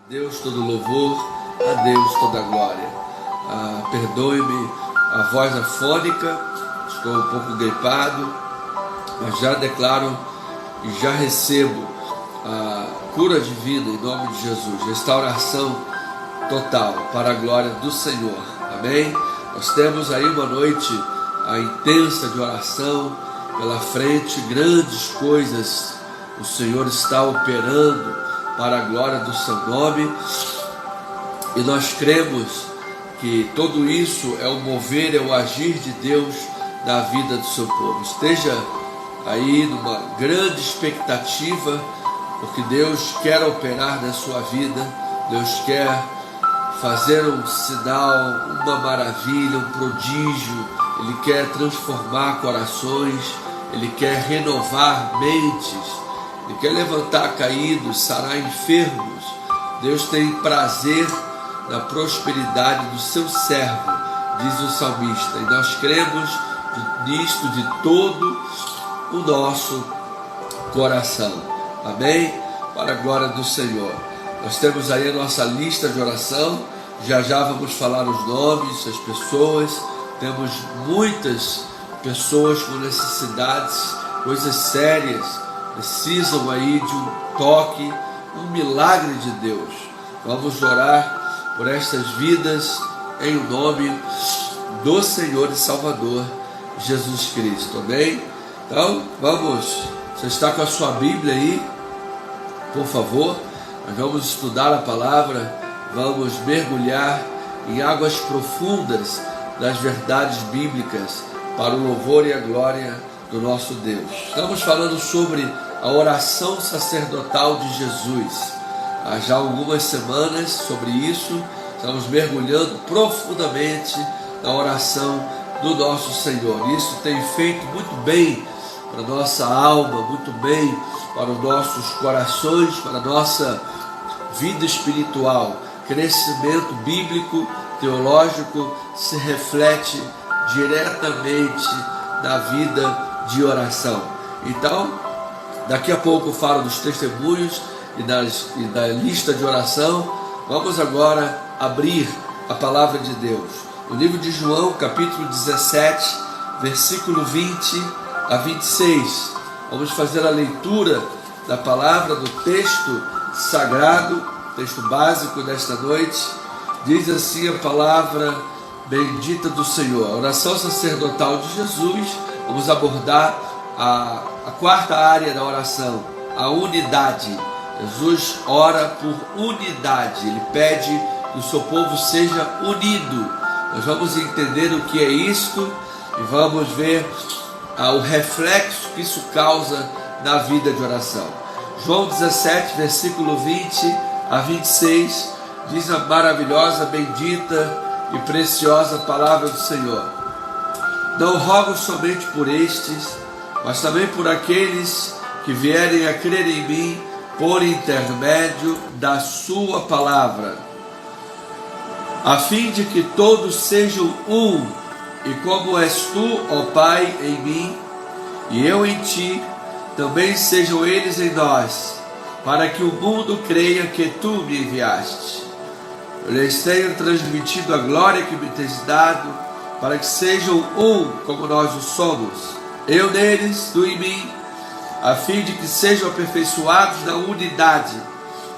Deus todo louvor, a Deus toda glória. Perdoe-me a voz afônica, estou um pouco gripado, mas já declaro e já recebo a cura divina em nome de Jesus, restauração total para a glória do Senhor. Amém? Nós temos aí uma noite intensa de oração pela frente, grandes coisas o Senhor está operando para a glória do seu nome, e nós cremos que tudo isso é o mover, é o agir de Deus na vida do seu povo. Esteja aí numa grande expectativa, porque Deus quer operar na sua vida, Deus quer fazer um sinal, uma maravilha, um prodígio. Ele quer transformar corações, Ele quer renovar mentes, Ele quer levantar caídos, sarar enfermos. Deus tem prazer na prosperidade do seu servo, diz o salmista, e nós cremos nisto de todo o nosso coração. Amém? Para a glória do Senhor. Nós temos aí a nossa lista de oração, já vamos falar os nomes, as pessoas. Temos muitas pessoas com necessidades, coisas sérias, precisam aí de um toque, um milagre de Deus. Vamos orar por estas vidas em nome do Senhor e Salvador Jesus Cristo. Amém? Então, vamos. Você está com a sua Bíblia aí? Por favor, nós vamos estudar a palavra, vamos mergulhar em águas profundas das verdades bíblicas para o louvor e a glória do nosso Deus. Estamos falando sobre a oração sacerdotal de Jesus. Há já algumas semanas sobre isso, estamos mergulhando profundamente na oração do nosso Senhor. Isso tem feito muito bem para a nossa alma, muito bem para os nossos corações, para a nossa vida espiritual. Crescimento bíblico, teológico, se reflete diretamente na vida de oração. Então, daqui a pouco eu falo dos testemunhos e da lista de oração. Vamos agora abrir a palavra de Deus. No livro de João, capítulo 17, versículo 20 a 26. Vamos fazer a leitura da palavra, do texto sagrado, texto básico desta noite. Diz assim a palavra bendita do Senhor. A oração sacerdotal de Jesus. Vamos abordar a quarta área da oração, a unidade. Jesus ora por unidade, Ele pede que o seu povo seja unido. Nós vamos entender o que é isto e vamos ver o reflexo que isso causa na vida de oração. João 17, versículo 20 a 26, diz a maravilhosa, bendita e preciosa palavra do Senhor. Não rogo somente por estes, mas também por aqueles que vierem a crer em mim por intermédio da sua palavra, a fim de que todos sejam um, e como és tu, ó Pai, em mim, e eu em ti, também sejam eles em nós, para que o mundo creia que tu me enviaste. Eu lhes tenho transmitido a glória que me tens dado, para que sejam um como nós o somos, eu neles, tu em mim, a fim de que sejam aperfeiçoados na unidade,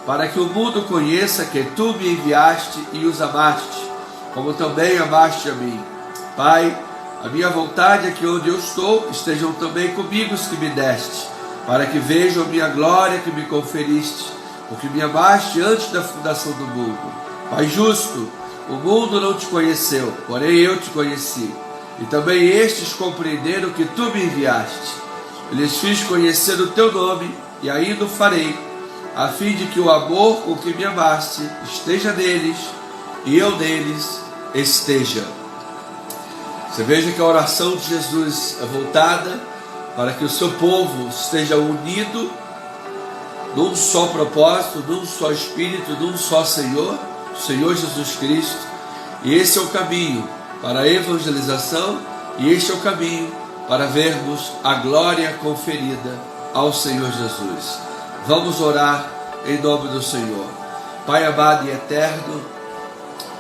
para que o mundo conheça que tu me enviaste e os amaste, como também amaste a mim. Pai, a minha vontade é que onde eu estou, estejam também comigo os que me deste, para que vejam a minha glória que me conferiste, porque me amaste antes da fundação do mundo. Pai justo, o mundo não te conheceu, porém eu te conheci, e também estes compreenderam que tu me enviaste. Eu lhes fiz conhecer o teu nome, e ainda o farei, a fim de que o amor com que me amaste esteja neles, e eu neles esteja. Você veja que a oração de Jesus é voltada para que o seu povo esteja unido num só propósito, num só Espírito, num só Senhor, o Senhor Jesus Cristo. E esse é o caminho para a evangelização, e este é o caminho para vermos a glória conferida ao Senhor Jesus. Vamos orar em nome do Senhor. Pai amado e eterno,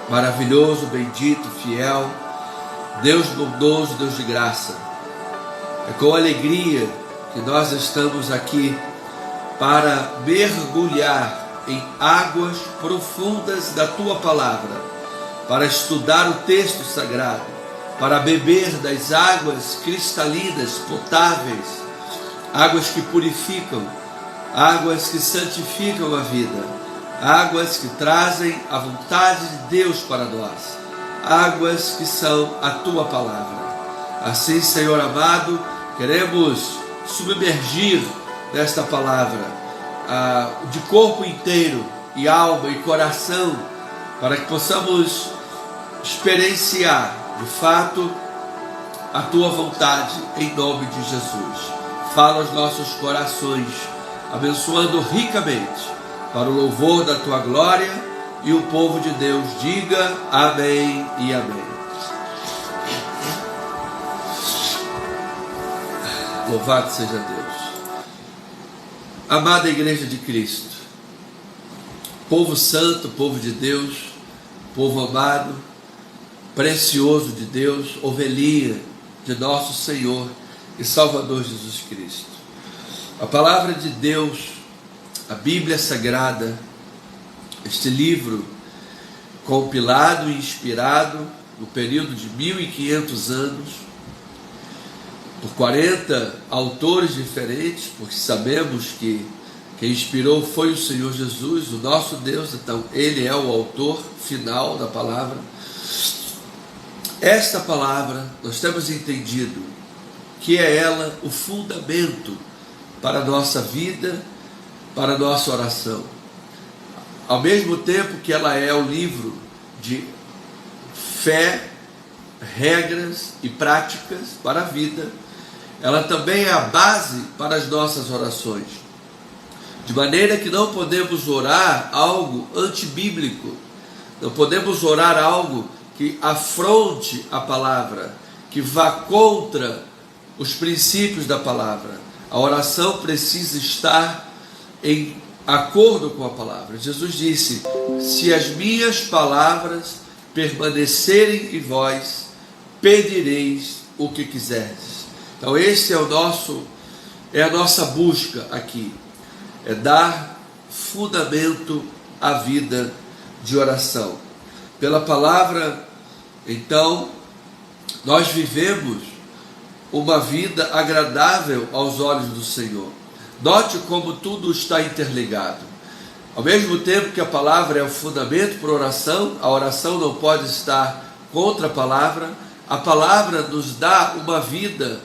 maravilhoso, bendito, fiel, Deus bondoso, Deus de graça, é com alegria que nós estamos aqui para mergulhar em águas profundas da Tua Palavra, para estudar o texto sagrado, para beber das águas cristalinas, potáveis, águas que purificam, águas que santificam a vida, águas que trazem a vontade de Deus para nós, águas que são a Tua Palavra. Assim, Senhor amado, queremos submergir nesta palavra de corpo inteiro e alma e coração, para que possamos experienciar de fato a Tua vontade em nome de Jesus. Fala aos nossos corações, abençoando ricamente para o louvor da Tua glória, e o povo de Deus diga amém e amém. Louvado seja Deus. Amada Igreja de Cristo, povo santo, povo de Deus, povo amado, precioso de Deus, ovelhinha de nosso Senhor e Salvador Jesus Cristo. A palavra de Deus, a Bíblia Sagrada, este livro compilado e inspirado no período de 1500 anos, por 40 autores diferentes, porque sabemos que quem inspirou foi o Senhor Jesus, o nosso Deus, então Ele é o autor final da palavra. Esta palavra, nós temos entendido que é ela o fundamento para a nossa vida, para a nossa oração. Ao mesmo tempo que ela é o livro de fé, regras e práticas para a vida, ela também é a base para as nossas orações. De maneira que não podemos orar algo antibíblico, não podemos orar algo que afronte a palavra, que vá contra os princípios da palavra. A oração precisa estar em acordo com a palavra. Jesus disse: se as minhas palavras permanecerem em vós, pedireis o que quiserdes. Então esse é a nossa busca aqui, é dar fundamento à vida de oração. Pela palavra, então, nós vivemos uma vida agradável aos olhos do Senhor. Note como tudo está interligado. Ao mesmo tempo que a palavra é o fundamento para a oração não pode estar contra a palavra nos dá uma vida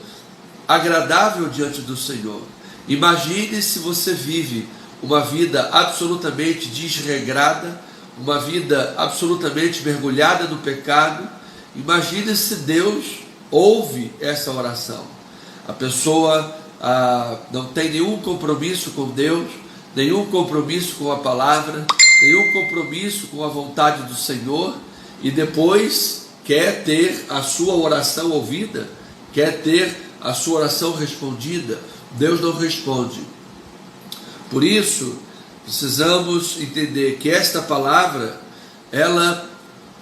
agradável diante do Senhor. Imagine se você vive uma vida absolutamente desregrada, uma vida absolutamente mergulhada no pecado. Imagine se Deus ouve essa oração. A pessoa não tem nenhum compromisso com Deus, nenhum compromisso com a palavra, nenhum compromisso com a vontade do Senhor, e depois quer ter a sua oração ouvida, quer ter a sua oração respondida. Deus não responde. Por isso, precisamos entender que esta palavra, ela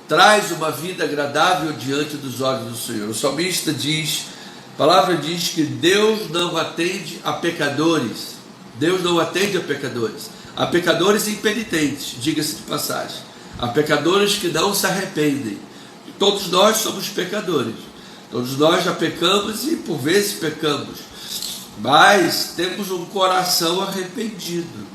traz uma vida agradável diante dos olhos do Senhor. O salmista diz, a palavra diz que Deus não atende a pecadores. Deus não atende a pecadores. Há pecadores impenitentes, diga-se de passagem. Há pecadores que não se arrependem. Todos nós somos pecadores. Todos nós já pecamos e por vezes pecamos. Mas temos um coração arrependido.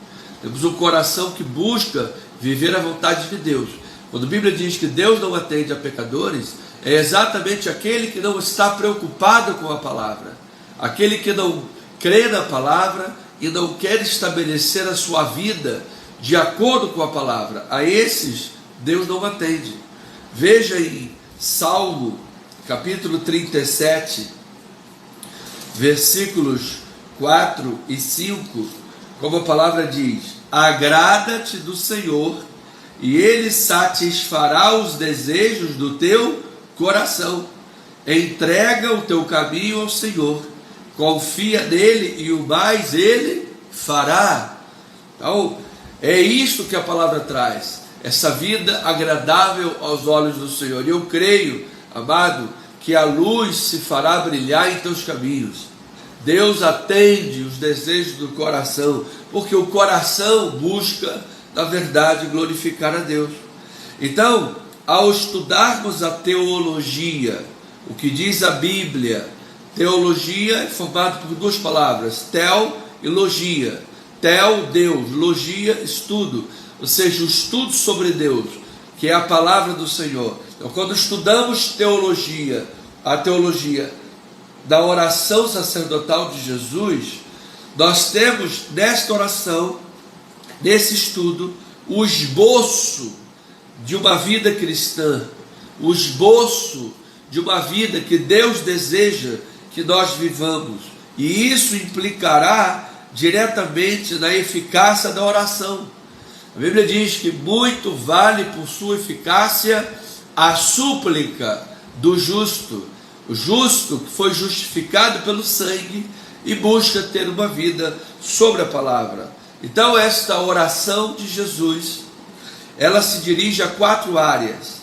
Temos um coração que busca viver a vontade de Deus. Quando a Bíblia diz que Deus não atende a pecadores, é exatamente aquele que não está preocupado com a palavra, aquele que não crê na palavra e não quer estabelecer a sua vida de acordo com a palavra. A esses Deus não atende. Veja em Salmo capítulo 37, versículos 4 e 5, como a palavra diz: agrada-te do Senhor, e Ele satisfará os desejos do teu coração. Entrega o teu caminho ao Senhor, confia nele e o mais Ele fará. Então, É isto que a palavra traz, essa vida agradável aos olhos do Senhor. E eu creio, amado, que a luz se fará brilhar em teus caminhos. Deus atende os desejos do coração, porque o coração busca, na verdade, glorificar a Deus. Então, ao estudarmos a teologia, o que diz a Bíblia, teologia é formado por duas palavras, tel e logia. Tel, Deus, logia, estudo, ou seja, o estudo sobre Deus, que é a palavra do Senhor. Então, quando estudamos teologia, a teologia da oração sacerdotal de Jesus, nós temos nesta oração, nesse estudo, o esboço de uma vida cristã, o esboço de uma vida que Deus deseja que nós vivamos, e isso implicará diretamente na eficácia da oração. A Bíblia diz que muito vale por sua eficácia a súplica do justo, o justo que foi justificado pelo sangue e busca ter uma vida sobre a palavra. Então esta oração de Jesus, ela se dirige a 4 áreas.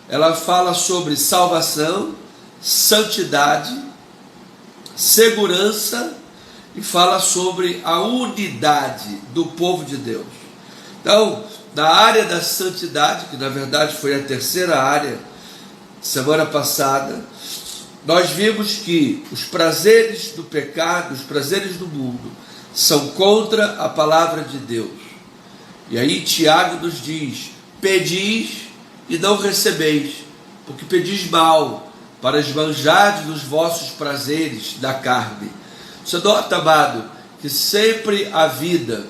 Ela fala sobre salvação, santidade, segurança e fala sobre a unidade do povo de Deus. Então, na área da santidade, que na verdade foi a terceira área, semana passada, nós vimos que os prazeres do pecado, os prazeres do mundo, são contra a palavra de Deus. E aí Tiago nos diz: pedis e não recebeis, porque pedis mal, para esbanjardes os vossos prazeres da carne. Você nota, amado, que sempre a vida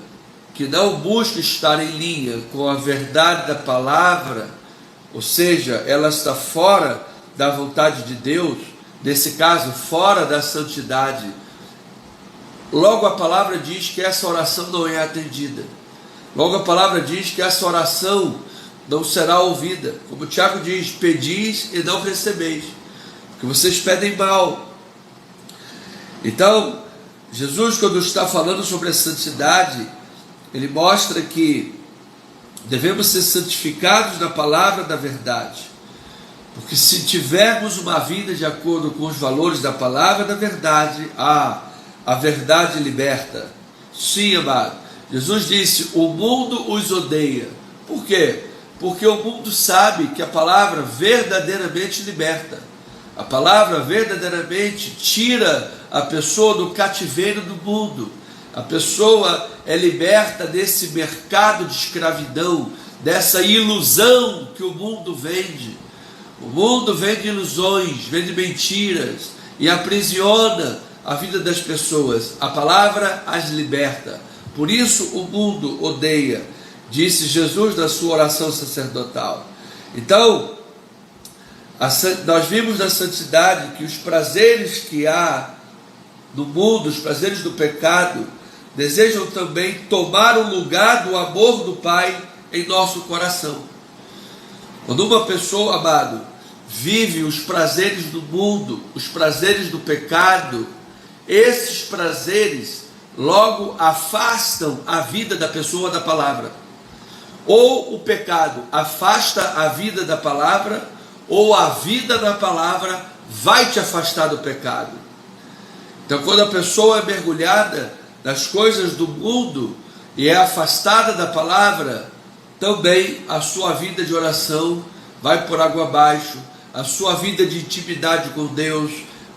que não busca estar em linha com a verdade da palavra, ou seja, ela está fora da vontade de Deus, nesse caso, fora da santidade, logo a palavra diz que essa oração não é atendida. Logo a palavra diz que essa oração não será ouvida. Como Tiago diz: pedis e não recebeis, porque vocês pedem mal. Então, Jesus, quando está falando sobre a santidade, ele mostra que devemos ser santificados na palavra da verdade, porque se tivermos uma vida de acordo com os valores da palavra da verdade, a verdade liberta. Sim, amado, Jesus disse: o mundo os odeia. Por quê? Porque o mundo sabe que a palavra verdadeiramente liberta. A palavra verdadeiramente tira a pessoa do cativeiro do mundo. A pessoa é liberta desse mercado de escravidão, dessa ilusão que o mundo vende. O mundo vende ilusões, vende mentiras e aprisiona a vida das pessoas. A palavra as liberta. Por isso o mundo odeia, disse Jesus na sua oração sacerdotal. Então, nós vimos na santidade que os prazeres que há no mundo, os prazeres do pecado, desejam também tomar o lugar do amor do Pai em nosso coração. Quando uma pessoa, amado, vive os prazeres do mundo, os prazeres do pecado, esses prazeres logo afastam a vida da pessoa da palavra. Ou o pecado afasta a vida da palavra, ou a vida da palavra vai te afastar do pecado. Então, quando a pessoa é mergulhada nas coisas do mundo e é afastada da palavra, também a sua vida de oração vai por água abaixo, a sua vida de intimidade com Deus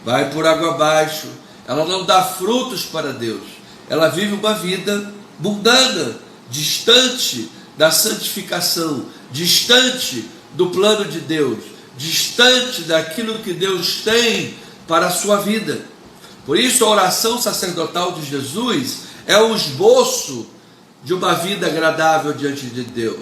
vai por água abaixo. Ela não dá frutos para Deus, ela vive uma vida mundana, distante da santificação, distante do plano de Deus, distante daquilo que Deus tem para a sua vida. Por isso a oração sacerdotal de Jesus é o esboço de uma vida agradável diante de Deus,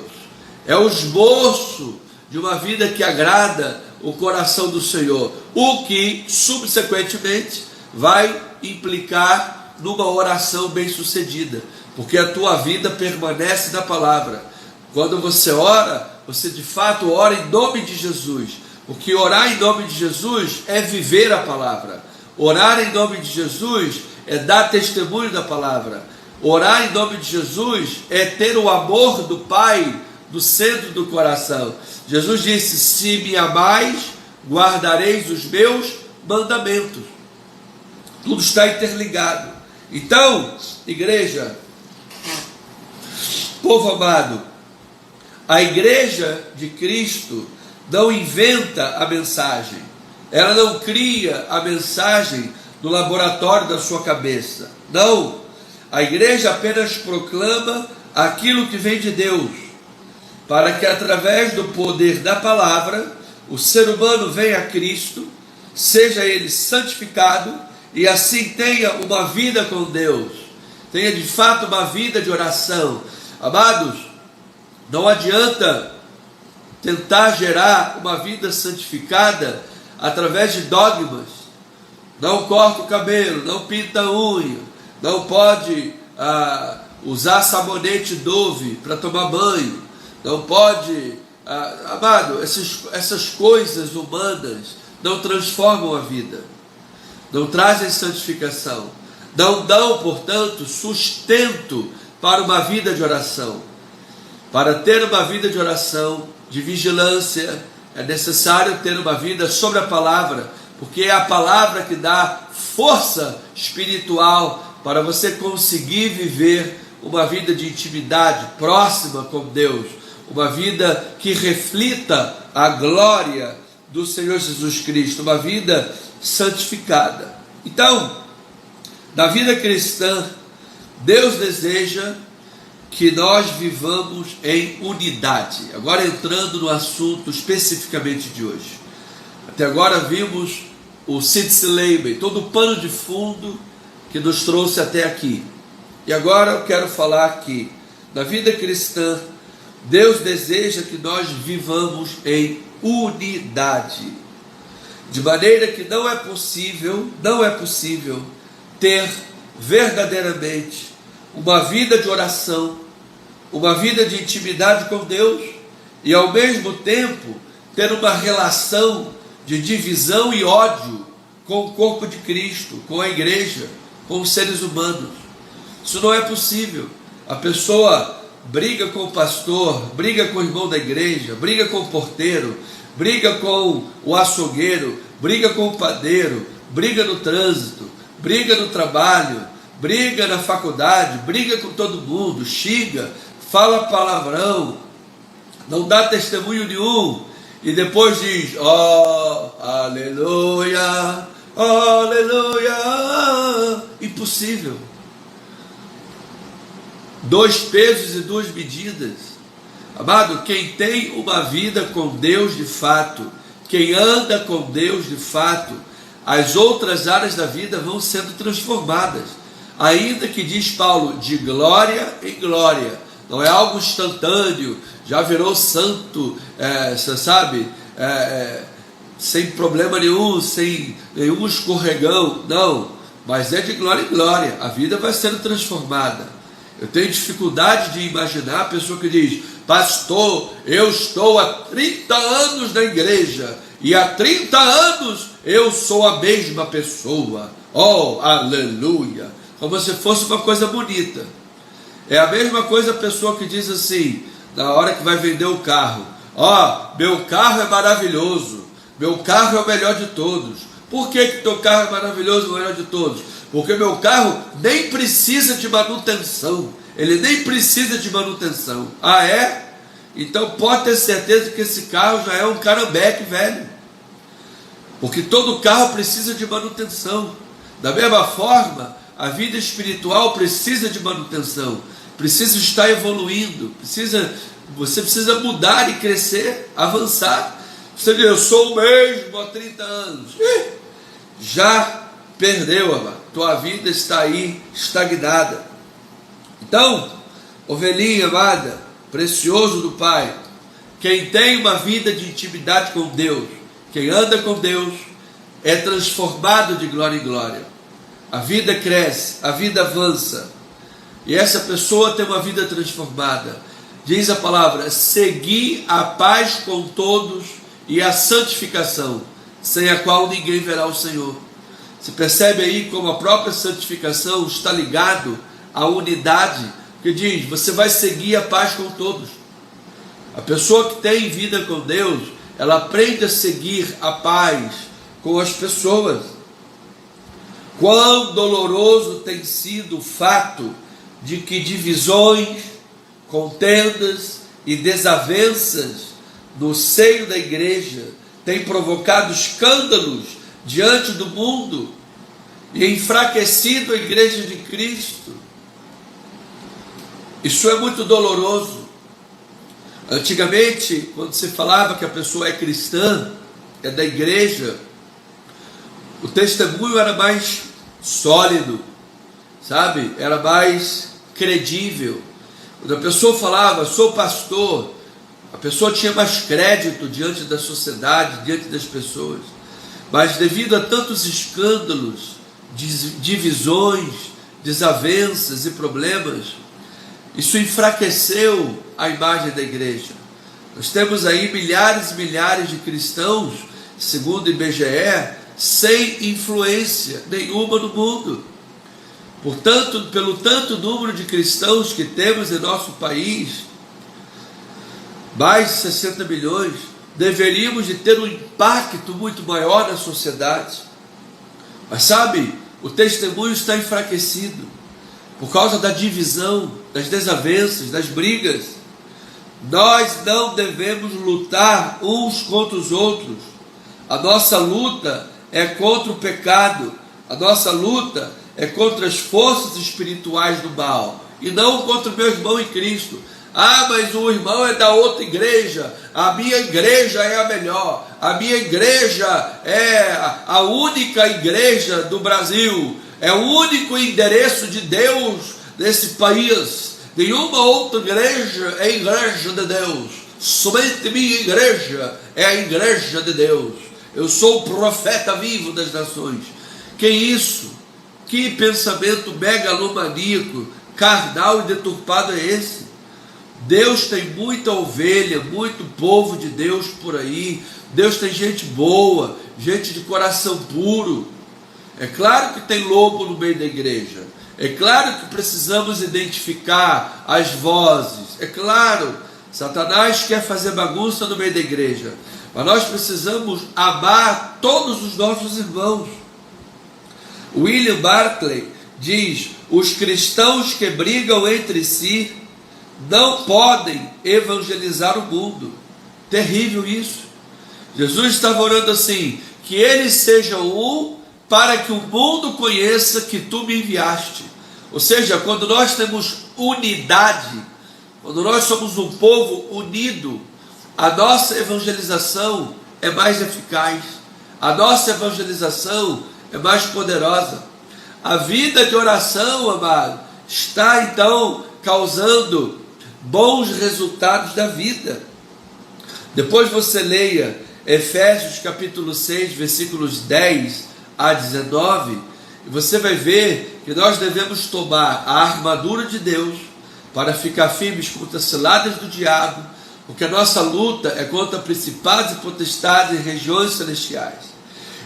é o esboço de uma vida que agrada o coração do Senhor, o que subsequentemente vai implicar numa oração bem sucedida, porque a tua vida permanece na palavra. Quando você ora, você de fato ora em nome de Jesus, porque orar em nome de Jesus é viver a palavra. Orar em nome de Jesus é dar testemunho da palavra. Orar em nome de Jesus é ter o amor do Pai do centro do coração. Jesus disse: se me amais, guardareis os meus mandamentos. Tudo está interligado. Então, igreja, povo amado, a igreja de Cristo não inventa a mensagem, ela não cria a mensagem no laboratório da sua cabeça. Não, a igreja apenas proclama aquilo que vem de Deus, para que através do poder da palavra, o ser humano venha a Cristo, seja ele santificado, e assim tenha uma vida com Deus, tenha de fato uma vida de oração. Amados, não adianta tentar gerar uma vida santificada através de dogmas. Não corta o cabelo, não pinta a unha, não pode usar sabonete Dove para tomar banho, não pode, amado, essas coisas humanas não transformam a vida, não trazem santificação, não dão, portanto, sustento para uma vida de oração. Para ter uma vida de oração, de vigilância, é necessário ter uma vida sobre a palavra, porque é a palavra que dá força espiritual para você conseguir viver uma vida de intimidade próxima com Deus, uma vida que reflita a glória do Senhor Jesus Cristo, uma vida santificada. Então, na vida cristã, Deus deseja que nós vivamos em unidade. Agora entrando no assunto especificamente de hoje. Até agora vimos o Sitzleben, todo o pano de fundo que nos trouxe até aqui. E agora eu quero falar que na vida cristã, Deus deseja que nós vivamos em unidade. De maneira que não é possível ter verdadeiramente uma vida de oração, uma vida de intimidade com Deus, e ao mesmo tempo ter uma relação de divisão e ódio com o corpo de Cristo, com a igreja, com os seres humanos. Isso não é possível. A pessoa briga com o pastor, briga com o irmão da igreja, briga com o porteiro, briga com o açougueiro, briga com o padeiro, briga no trânsito, briga no trabalho, briga na faculdade, briga com todo mundo, xinga, fala palavrão, não dá testemunho nenhum, e depois diz: ó, aleluia, aleluia. Impossível. 2 pesos e 2 medidas. Amado, quem tem uma vida com Deus de fato, quem anda com Deus de fato, as outras áreas da vida vão sendo transformadas, ainda que, diz Paulo, de glória em glória. Não é algo instantâneo, já virou santo, você sabe, sem problema nenhum, sem nenhum escorregão, não, mas é de glória em glória, a vida vai sendo transformada. Eu tenho dificuldade de imaginar a pessoa que diz: pastor, eu estou há 30 anos na igreja, e há 30 anos eu sou a mesma pessoa, oh, aleluia, como se fosse uma coisa bonita. É a mesma coisa a pessoa que diz assim, na hora que vai vender o carro: ó, meu carro é maravilhoso, meu carro é o melhor de todos. Por que teu carro é maravilhoso, o melhor de todos? Porque meu carro nem precisa de manutenção, ele nem precisa de manutenção. Ah, é? Então pode ter certeza que esse carro já é um carambeque velho, porque todo carro precisa de manutenção. Da mesma forma, a vida espiritual precisa de manutenção, precisa estar evoluindo, você precisa mudar e crescer, avançar. Você diz: eu sou o mesmo há 30 anos. Já perdeu, amado. Tua vida está aí estagnada. Então, ovelhinha amada, precioso do Pai, quem tem uma vida de intimidade com Deus, quem anda com Deus, é transformado de glória em glória. A vida cresce, a vida avança, e essa pessoa tem uma vida transformada. Diz a palavra: segui a paz com todos e a santificação, sem a qual ninguém verá o Senhor. Você percebe aí como a própria santificação está ligado a unidade, que diz, você vai seguir a paz com todos. A pessoa que tem vida com Deus, ela aprende a seguir a paz com as pessoas. Quão doloroso tem sido o fato de que divisões, contendas e desavenças no seio da igreja têm provocado escândalos diante do mundo e enfraquecido a igreja de Cristo. Isso é muito doloroso. Antigamente, quando se falava que a pessoa é cristã, é da igreja, o testemunho era mais sólido, sabe? Era mais credível. Quando a pessoa falava, sou pastor, a pessoa tinha mais crédito diante da sociedade, diante das pessoas. Mas devido a tantos escândalos, divisões, desavenças e problemas, isso enfraqueceu a imagem da igreja. Nós temos aí milhares e milhares de cristãos, segundo o IBGE, sem influência nenhuma no mundo. Portanto, pelo tanto número de cristãos que temos em nosso país, mais de 60 milhões, deveríamos de ter um impacto muito maior na sociedade. Mas sabe, o testemunho está enfraquecido por causa da divisão, das desavenças, das brigas. Nós não devemos lutar uns contra os outros. A nossa luta é contra o pecado. A nossa luta é contra as forças espirituais do mal, e não contra o meu irmão em Cristo. Ah, mas o irmão é da outra igreja, a minha igreja é a melhor, a minha igreja é a única igreja do Brasil, é o único endereço de Deus nesse país. Nenhuma outra igreja é a igreja de Deus, somente minha igreja é a igreja de Deus. Eu sou o profeta vivo das nações. Que isso? Que pensamento megalomaníaco, carnal e deturpado é esse? Deus tem muita ovelha, muito povo de Deus por aí. Deus tem gente boa, gente de coração puro. É claro que tem lobo no meio da igreja. É claro que precisamos identificar as vozes. É claro, Satanás quer fazer bagunça no meio da igreja. Mas nós precisamos amar todos os nossos irmãos. William Barclay diz: os cristãos que brigam entre si não podem evangelizar o mundo. Terrível isso. Jesus estava orando assim: que eles sejam um, para que o mundo conheça que tu me enviaste. Ou seja, quando nós temos unidade, quando nós somos um povo unido, a nossa evangelização é mais eficaz, a nossa evangelização é mais poderosa. A vida de oração, amado, está então causando bons resultados da vida. Depois você leia Efésios capítulo 6, versículos 10 a 19, e você vai ver que nós devemos tomar a armadura de Deus para ficar firmes contra as ciladas do diabo, porque a nossa luta é contra principados e potestades em regiões celestiais.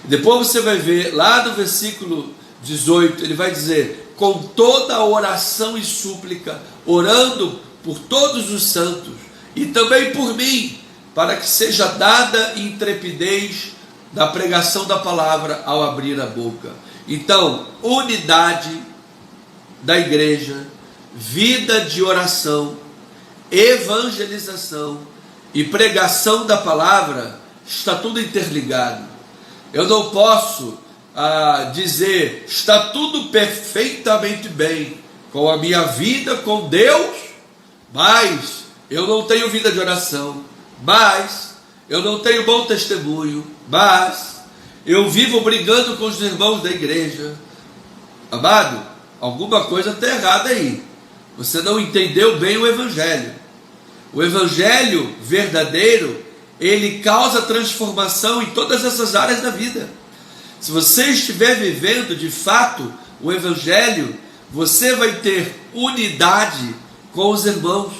Depois você vai ver lá no versículo 18, ele vai dizer: com toda a oração e súplica, orando por todos os santos e também por mim, para que seja dada intrepidez da pregação da palavra ao abrir a boca. Então, unidade da igreja, vida de oração, evangelização e pregação da palavra, está tudo interligado. Eu não posso dizer, está tudo perfeitamente bem com a minha vida com Deus, mas eu não tenho vida de oração, mas eu não tenho bom testemunho, mas eu vivo brigando com os irmãos da igreja. Amado, alguma coisa está errada aí. Você não entendeu bem o evangelho. O evangelho verdadeiro, ele causa transformação em todas essas áreas da vida. Se você estiver vivendo de fato o evangelho, você vai ter unidade com os irmãos.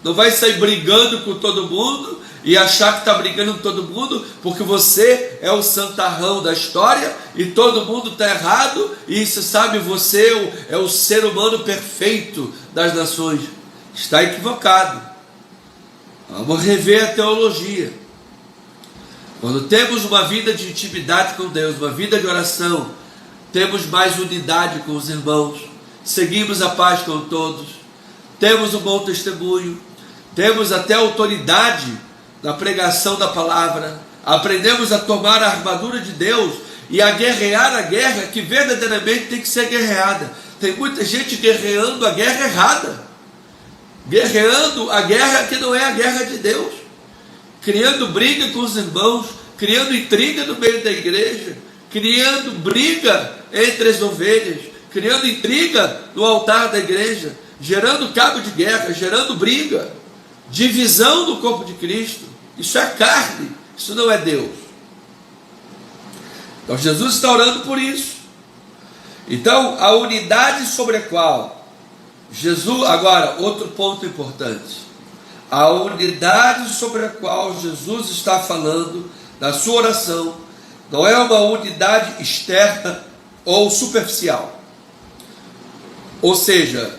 Não vai sair brigando com todo mundo e achar que está brigando com todo mundo, porque você é o santarrão da história e todo mundo está errado, e você sabe, você é o ser humano perfeito das nações. Está equivocado. Vamos rever a teologia. Quando temos uma vida de intimidade com Deus, uma vida de oração, temos mais unidade com os irmãos, seguimos a paz com todos, temos um bom testemunho, temos até autoridade na pregação da palavra, aprendemos a tomar a armadura de Deus e a guerrear a guerra que verdadeiramente tem que ser guerreada. Tem muita gente guerreando a guerra errada, guerreando a guerra que não é a guerra de Deus, criando briga com os irmãos, criando intriga no meio da igreja, criando briga entre as ovelhas, criando intriga no altar da igreja, gerando cabo de guerra, gerando briga, divisão do corpo de Cristo. Isso é carne, isso não é Deus. Então Jesus está orando por isso. Então a unidade sobre a qual Jesus, agora outro ponto importante, a unidade sobre a qual Jesus está falando na sua oração não é uma unidade externa ou superficial. Ou seja,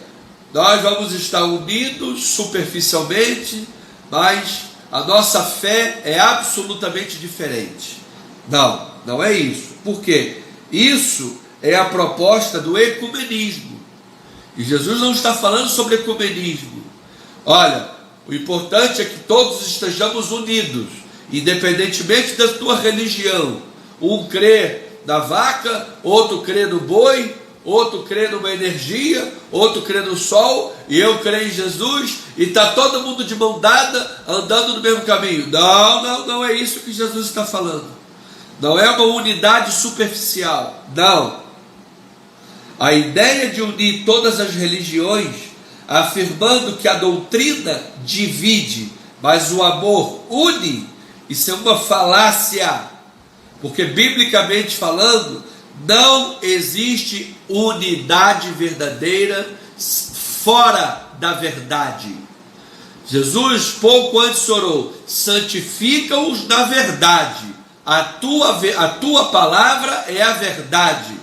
nós vamos estar unidos superficialmente, mas a nossa fé é absolutamente diferente. Não, não é isso. Por quê? Isso é a proposta do ecumenismo. E Jesus não está falando sobre ecumenismo. Olha, o importante é que todos estejamos unidos, independentemente da tua religião. Um crê na vaca, outro crê no boi, outro crê numa energia, outro crê no sol, e eu creio em Jesus, e está todo mundo de mão dada, andando no mesmo caminho. Não é isso que Jesus está falando. Não é uma unidade superficial, não. A ideia de unir todas as religiões, afirmando que a doutrina divide, mas o amor une, isso é uma falácia, porque biblicamente falando, não existe unidade verdadeira fora da verdade. Jesus pouco antes orou: santifica-os na verdade, a tua palavra é a verdade.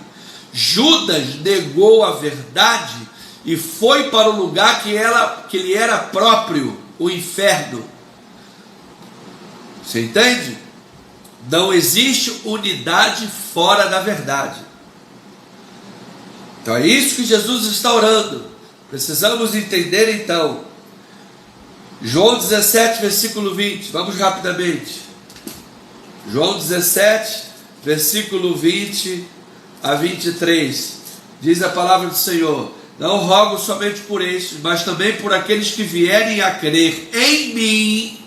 Judas negou a verdade e foi para o lugar que lhe era próprio, o inferno. Você entende? Não existe unidade fora da verdade. Então é isso que Jesus está orando. Precisamos entender então. João 17, versículo 20. Vamos rapidamente. João 17, versículo 20 a 23. Diz a palavra do Senhor: não rogo somente por estes, mas também por aqueles que vierem a crer em mim,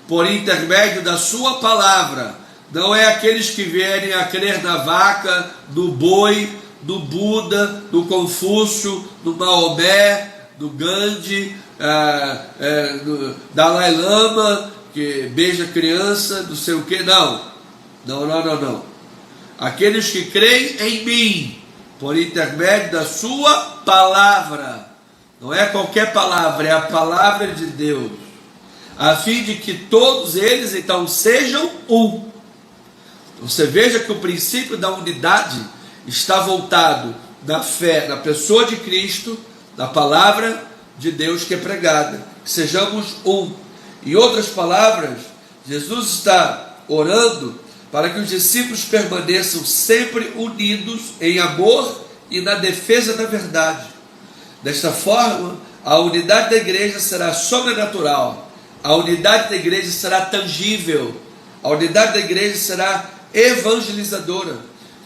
por intermédio da sua palavra. Não é aqueles que vierem a crer na vaca, no boi, do Buda, do Confúcio, do Maomé, do Gandhi, do Dalai Lama, que beija criança, não sei o que. Não. Aqueles que creem em mim, por intermédio da sua palavra. Não é qualquer palavra, é a palavra de Deus, a fim de que todos eles então sejam um. Você veja que o princípio da unidade está voltado na fé, na pessoa de Cristo, na palavra de Deus que é pregada. Que sejamos um. Em outras palavras, Jesus está orando para que os discípulos permaneçam sempre unidos em amor e na defesa da verdade. Desta forma, a unidade da igreja será sobrenatural, a unidade da igreja será tangível, a unidade da igreja será evangelizadora.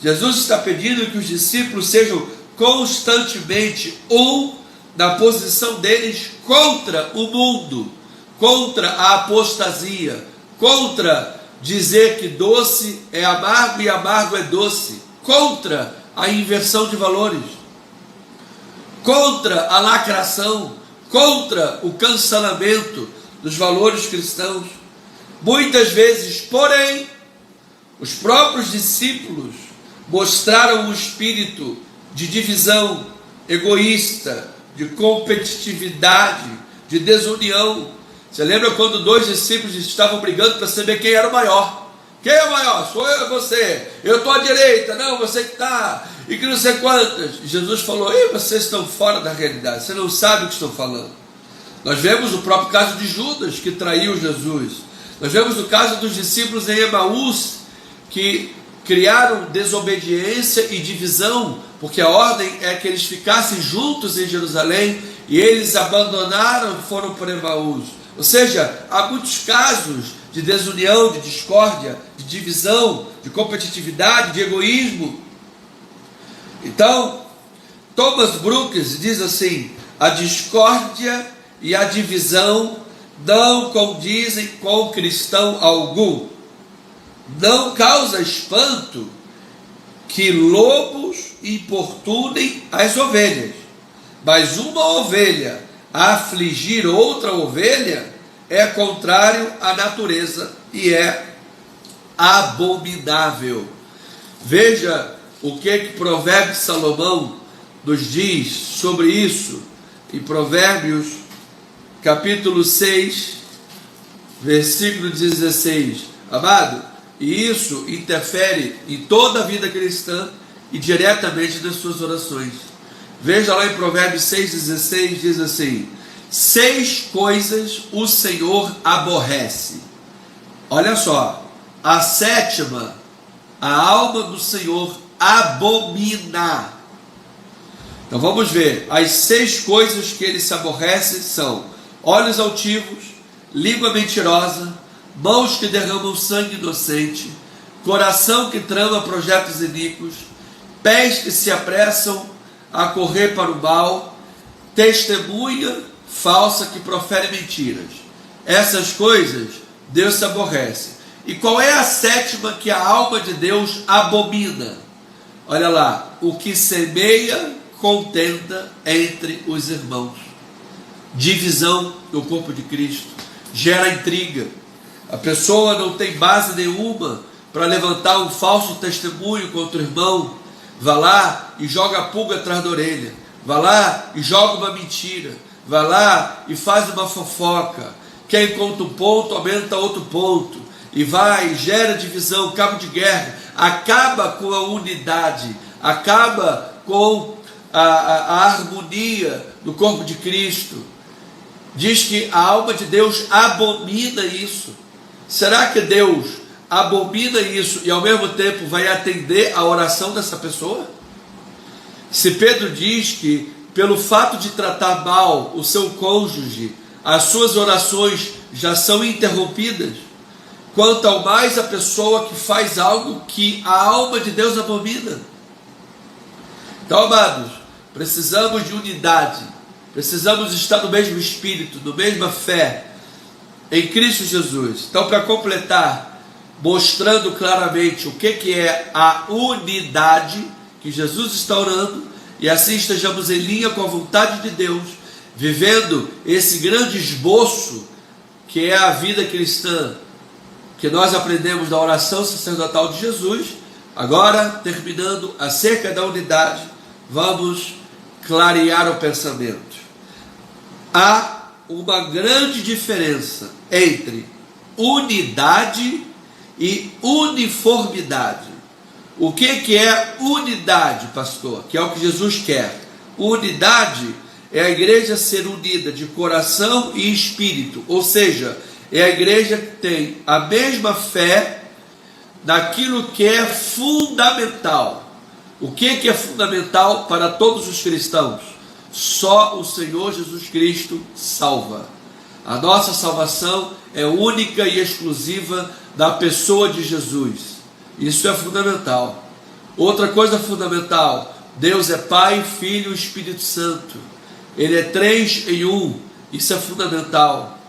Jesus está pedindo que os discípulos sejam constantemente um na posição deles contra o mundo, contra a apostasia, contra dizer que doce é amargo e amargo é doce, contra a inversão de valores, contra a lacração, contra o cancelamento dos valores cristãos. Muitas vezes, porém, os próprios discípulos mostraram um espírito de divisão egoísta, de competitividade, de desunião, Você lembra quando dois discípulos estavam brigando para saber quem era o maior? Quem é o maior? Sou eu ou você? Eu estou à direita, não, você que está, e que não sei quantas. Jesus falou: ei, vocês estão fora da realidade, você não sabe o que estou falando. Nós vemos o próprio caso de Judas, que traiu Jesus. Nós vemos o caso dos discípulos em Emaús, que criaram desobediência e divisão, porque a ordem é que eles ficassem juntos em Jerusalém, e eles abandonaram e foram para Emaús. Ou seja, há muitos casos de desunião, de discórdia, de divisão, de competitividade, de egoísmo. Então, Thomas Brooks diz assim: a discórdia e a divisão não condizem com cristão algum. Não causa espanto que lobos importunem as ovelhas, mas uma ovelha a afligir outra ovelha é contrário à natureza e é abominável. Veja o que Provérbios de Salomão nos diz sobre isso, em Provérbios capítulo 6, versículo 16. Amado, e isso interfere em toda a vida cristã e diretamente nas suas orações. Veja lá em Provérbios 6,16, diz assim: 6 coisas o Senhor aborrece. Olha só, a 7ª, a alma do Senhor abomina. Então vamos ver, as 6 coisas que ele se aborrece são: olhos altivos, língua mentirosa, mãos que derramam sangue inocente, coração que trama projetos iníquos, pés que se apressam a correr para o mal, testemunha falsa que profere mentiras. Essas coisas Deus se aborrece. E qual é a 7ª que a alma de Deus abomina? Olha lá: o que semeia contenda entre os irmãos. Divisão no corpo de Cristo gera intriga. A pessoa não tem base nenhuma para levantar um falso testemunho contra o irmão. Vai lá e joga a pulga atrás da orelha. Vai lá e joga uma mentira. Vai lá e faz uma fofoca. Quem conta um ponto, aumenta outro ponto. E vai, gera divisão, cabo de guerra. Acaba com a unidade. Acaba com a harmonia do corpo de Cristo. Diz que a alma de Deus abomina isso. Será que Deus abomina isso e ao mesmo tempo vai atender a oração dessa pessoa? Se Pedro diz que pelo fato de tratar mal o seu cônjuge, as suas orações já são interrompidas, quanto ao mais a pessoa que faz algo que a alma de Deus abomina. Então, amados, precisamos de unidade, precisamos estar no mesmo espírito, na mesma fé, em Cristo Jesus. Então, para completar, mostrando claramente o que é a unidade que Jesus está orando, e assim estejamos em linha com a vontade de Deus, vivendo esse grande esboço que é a vida cristã, que nós aprendemos da oração sacerdotal de Jesus. Agora, terminando acerca da unidade, vamos clarear o pensamento. Há uma grande diferença entre unidade e uniformidade. O que é unidade, pastor? Que é o que Jesus quer. Unidade é a igreja ser unida de coração e espírito, ou seja, é a igreja que tem a mesma fé naquilo que é fundamental. O que é fundamental para todos os cristãos? Só o Senhor Jesus Cristo salva. A nossa salvação é única e exclusiva da pessoa de Jesus. Isso é fundamental. Outra coisa fundamental: Deus é Pai, Filho e Espírito Santo. Ele é 3 em 1. Isso é fundamental.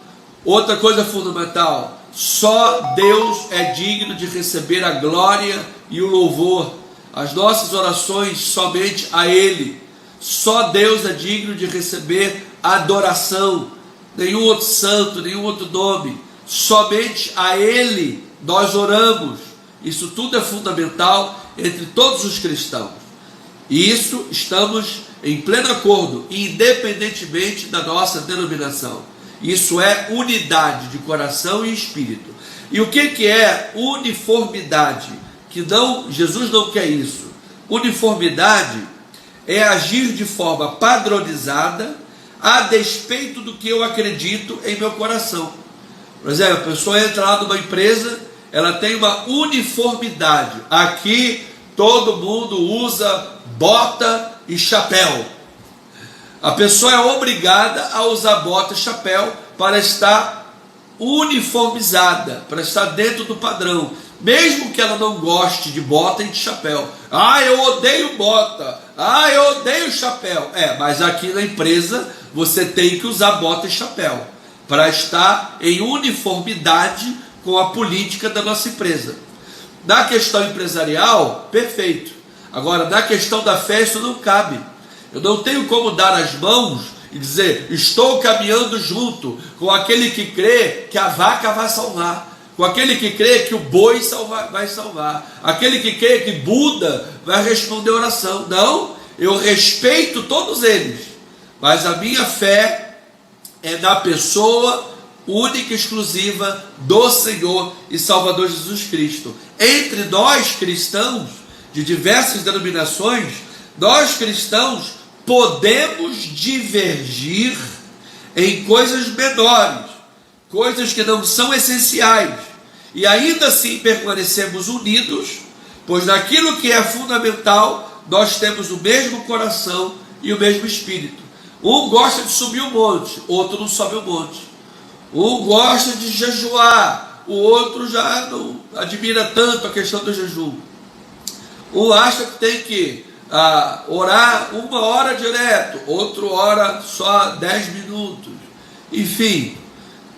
Outra coisa fundamental: só Deus é digno de receber a glória e o louvor. As nossas orações somente a Ele. Só Deus é digno de receber adoração. Nenhum outro santo, nenhum outro nome. Somente a Ele nós oramos. Isso tudo é fundamental entre todos os cristãos. E isso estamos em pleno acordo, independentemente da nossa denominação. Isso é unidade de coração e espírito. E o que é uniformidade? Jesus não quer isso. Uniformidade é agir de forma padronizada a despeito do que eu acredito em meu coração. Por exemplo, a pessoa entra lá numa empresa, ela tem uma uniformidade. Aqui todo mundo usa bota e chapéu. A pessoa é obrigada a usar bota e chapéu para estar uniformizada, para estar dentro do padrão, mesmo que ela não goste de bota e de chapéu. Eu odeio bota, eu odeio chapéu. Mas aqui na empresa você tem que usar bota e chapéu para estar em uniformidade com a política da nossa empresa. Na questão empresarial, perfeito. Agora, na questão da fé, isso não cabe. Eu não tenho como dar as mãos e dizer, estou caminhando junto com aquele que crê que a vaca vai salvar, com aquele que crê que o boi vai salvar, aquele que crê que Buda vai responder oração. Não, eu respeito todos eles, mas a minha fé é na pessoa única e exclusiva do Senhor e Salvador Jesus Cristo. Entre nós cristãos de diversas denominações, nós cristãos podemos divergir em coisas menores, coisas que não são essenciais, e ainda assim permanecemos unidos, pois naquilo que é fundamental nós temos o mesmo coração e o mesmo espírito. Um gosta de subir o monte, outro não sobe o monte. Um gosta de jejuar, o outro já não admira tanto a questão do jejum. Um acha que tem que orar 1 hora direto, outro ora só 10 minutos. Enfim,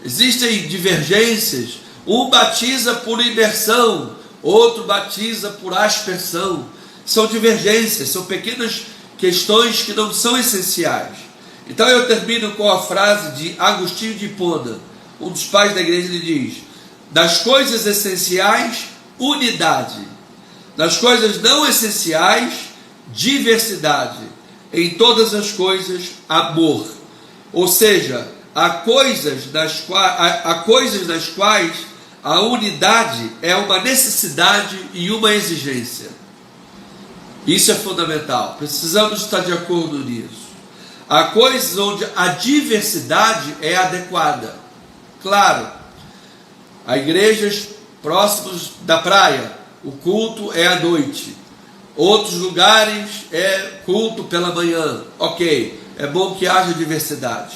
existem divergências. Um batiza por imersão, outro batiza por aspersão. São divergências, são pequenas questões que não são essenciais. Então eu termino com a frase de Agostinho de Hipona, um dos pais da igreja. Ele diz: das coisas essenciais, unidade; das coisas não essenciais, diversidade; em todas as coisas, amor. Ou seja, há coisas das quais a unidade é uma necessidade e uma exigência. Isso é fundamental, precisamos estar de acordo nisso. Há coisas onde a diversidade é adequada. Claro, há igrejas próximas da praia, o culto é à noite. Outros lugares é culto pela manhã. Ok, é bom que haja diversidade.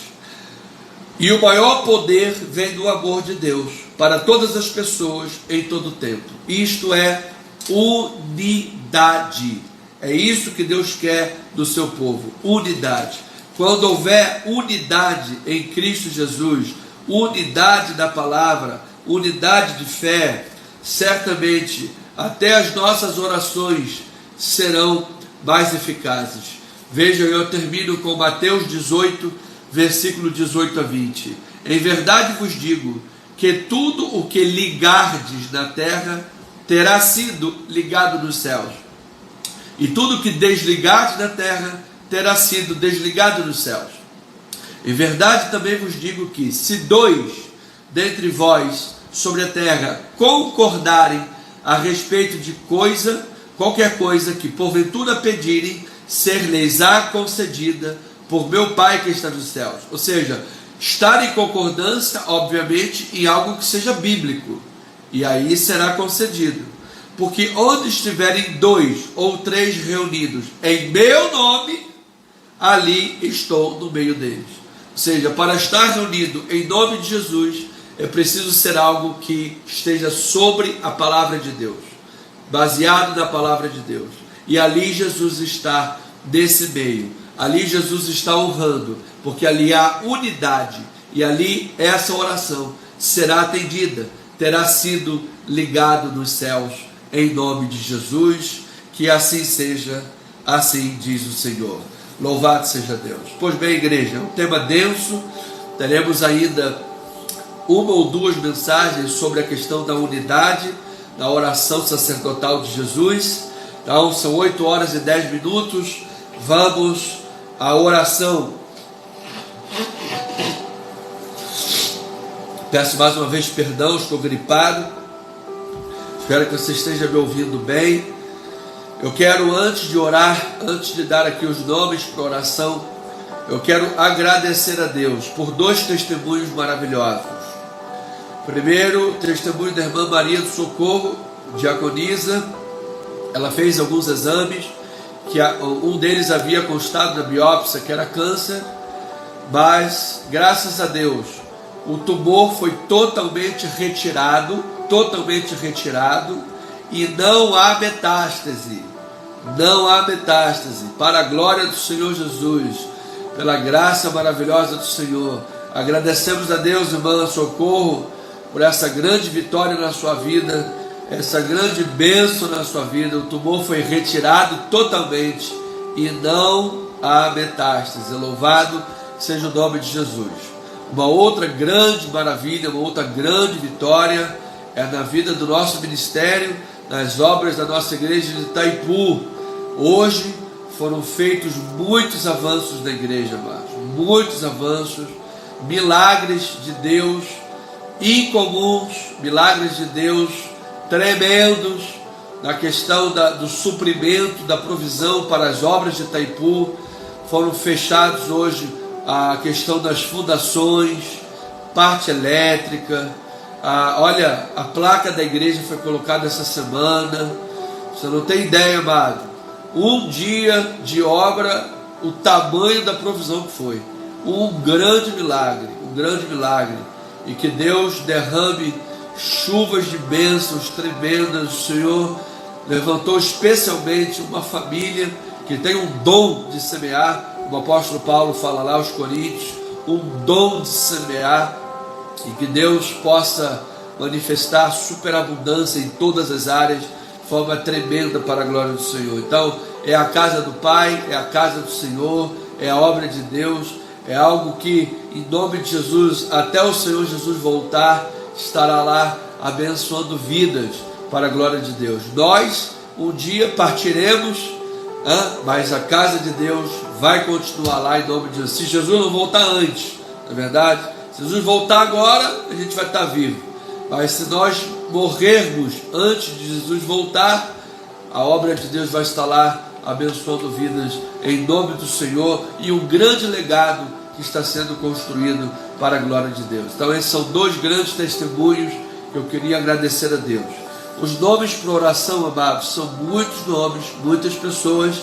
E o maior poder vem do amor de Deus para todas as pessoas em todo o tempo. Isto é unidade. É isso que Deus quer do seu povo, unidade. Quando houver unidade em Cristo Jesus, unidade da palavra, unidade de fé, certamente até as nossas orações serão mais eficazes. Vejam, eu termino com Mateus 18, versículo 18 a 20. Em verdade vos digo que tudo o que ligardes na terra terá sido ligado nos céus, e tudo o que desligardes na terra terá sido desligado nos céus. Em verdade também vos digo que, se 2 dentre vós sobre a terra concordarem a respeito de qualquer coisa que porventura pedirem, ser-lhes-á concedida por meu Pai que está nos céus. Ou seja, estar em concordância, obviamente, em algo que seja bíblico, e aí será concedido. Porque onde estiverem 2 ou 3 reunidos em meu nome, ali estou no meio deles. Ou seja, para estar reunido em nome de Jesus, é preciso ser algo que esteja sobre a palavra de Deus, baseado na palavra de Deus. E ali Jesus está nesse meio. Ali Jesus está honrando, porque ali há unidade. E ali essa oração será atendida, terá sido ligado nos céus, em nome de Jesus. Que assim seja, assim diz o Senhor. Louvado seja Deus. Pois bem, igreja, é um tema denso. Teremos ainda 1 ou 2 mensagens sobre a questão da unidade, da oração sacerdotal de Jesus. Então são 8 horas e 10 minutos. Vamos à oração. Peço mais uma vez perdão, estou gripado. Espero que você esteja me ouvindo bem. Eu quero, antes de orar, antes de dar aqui os nomes para oração, eu quero agradecer a Deus por 2 testemunhos maravilhosos. Primeiro, o testemunho da irmã Maria do Socorro, diaconisa. Ela fez alguns exames, que um deles havia constado na biópsia que era câncer, mas graças a Deus o tumor foi totalmente retirado, e não há metástase, para a glória do Senhor Jesus, pela graça maravilhosa do Senhor. Agradecemos a Deus, irmã Socorro, por essa grande vitória na sua vida, essa grande bênção na sua vida. O tumor foi retirado totalmente e não há metástase. Louvado seja o nome de Jesus. Uma outra grande maravilha, uma outra grande vitória é na vida do nosso ministério, nas obras da nossa igreja de Itaipu. Hoje foram feitos muitos avanços na igreja, amados, muitos avanços, milagres de Deus incomuns, milagres de Deus tremendos na questão do suprimento, da provisão para as obras de Itaipu. Foram fechados hoje a questão das fundações, parte elétrica. Olha, a placa da igreja foi colocada essa semana. Você não tem ideia, amado. Um dia de obra, o tamanho da provisão que foi. Um grande milagre. E que Deus derrame chuvas de bênçãos tremendas. O Senhor levantou especialmente uma família que tem um dom de semear. O apóstolo Paulo fala lá aos Coríntios, um dom de semear, e que Deus possa manifestar superabundância em todas as áreas, de forma tremenda para a glória do Senhor. Então, é a casa do Pai, é a casa do Senhor, é a obra de Deus, é algo que, em nome de Jesus, até o Senhor Jesus voltar, estará lá abençoando vidas para a glória de Deus. Nós, um dia partiremos, mas a casa de Deus vai continuar lá em nome de Jesus. Se Jesus não voltar antes, na verdade, se Jesus voltar agora, a gente vai estar vivo. Mas se nós morrermos antes de Jesus voltar, a obra de Deus vai estar lá abençoando vidas em nome do Senhor, e um grande legado que está sendo construído para a glória de Deus. Então esses são 2 grandes testemunhos que eu queria agradecer a Deus. Os nomes para oração, amados, são muitos nomes, muitas pessoas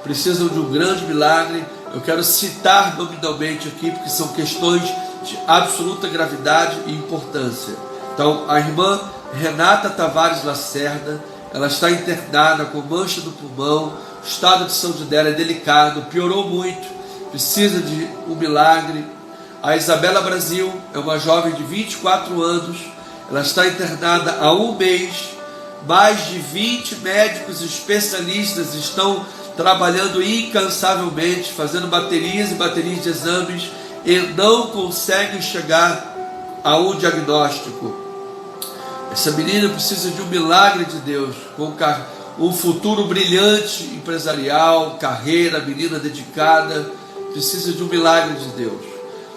precisam de um grande milagre. Eu quero citar nominalmente aqui, porque são questões de absoluta gravidade e importância. Então, a irmã Renata Tavares Lacerda, ela está internada com mancha no pulmão, o estado de saúde dela é delicado, piorou muito, precisa de um milagre. A Isabela Brasil é uma jovem de 24 anos, ela está internada há 1 mês, mais de 20 médicos especialistas estão trabalhando incansavelmente, fazendo baterias e baterias de exames, e não conseguem chegar a um diagnóstico. Essa menina precisa de um milagre de Deus, com um futuro brilhante empresarial, carreira, menina dedicada, precisa de um milagre de Deus.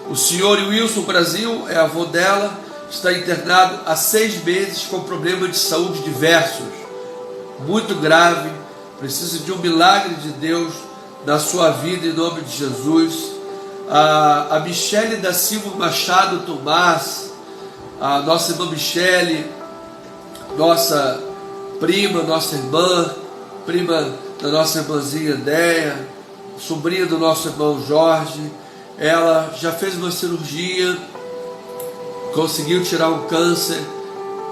O senhor Wilson Brasil é avô dela, está internado há 6 meses com problemas de saúde diversos, muito grave, precisa de um milagre de Deus na sua vida em nome de Jesus. A Michele da Silva Machado Tomás, a nossa irmã Michele, nossa prima, nossa irmã, prima da nossa irmãzinha Deia, sobrinha do nosso irmão Jorge, ela já fez uma cirurgia, conseguiu tirar um câncer.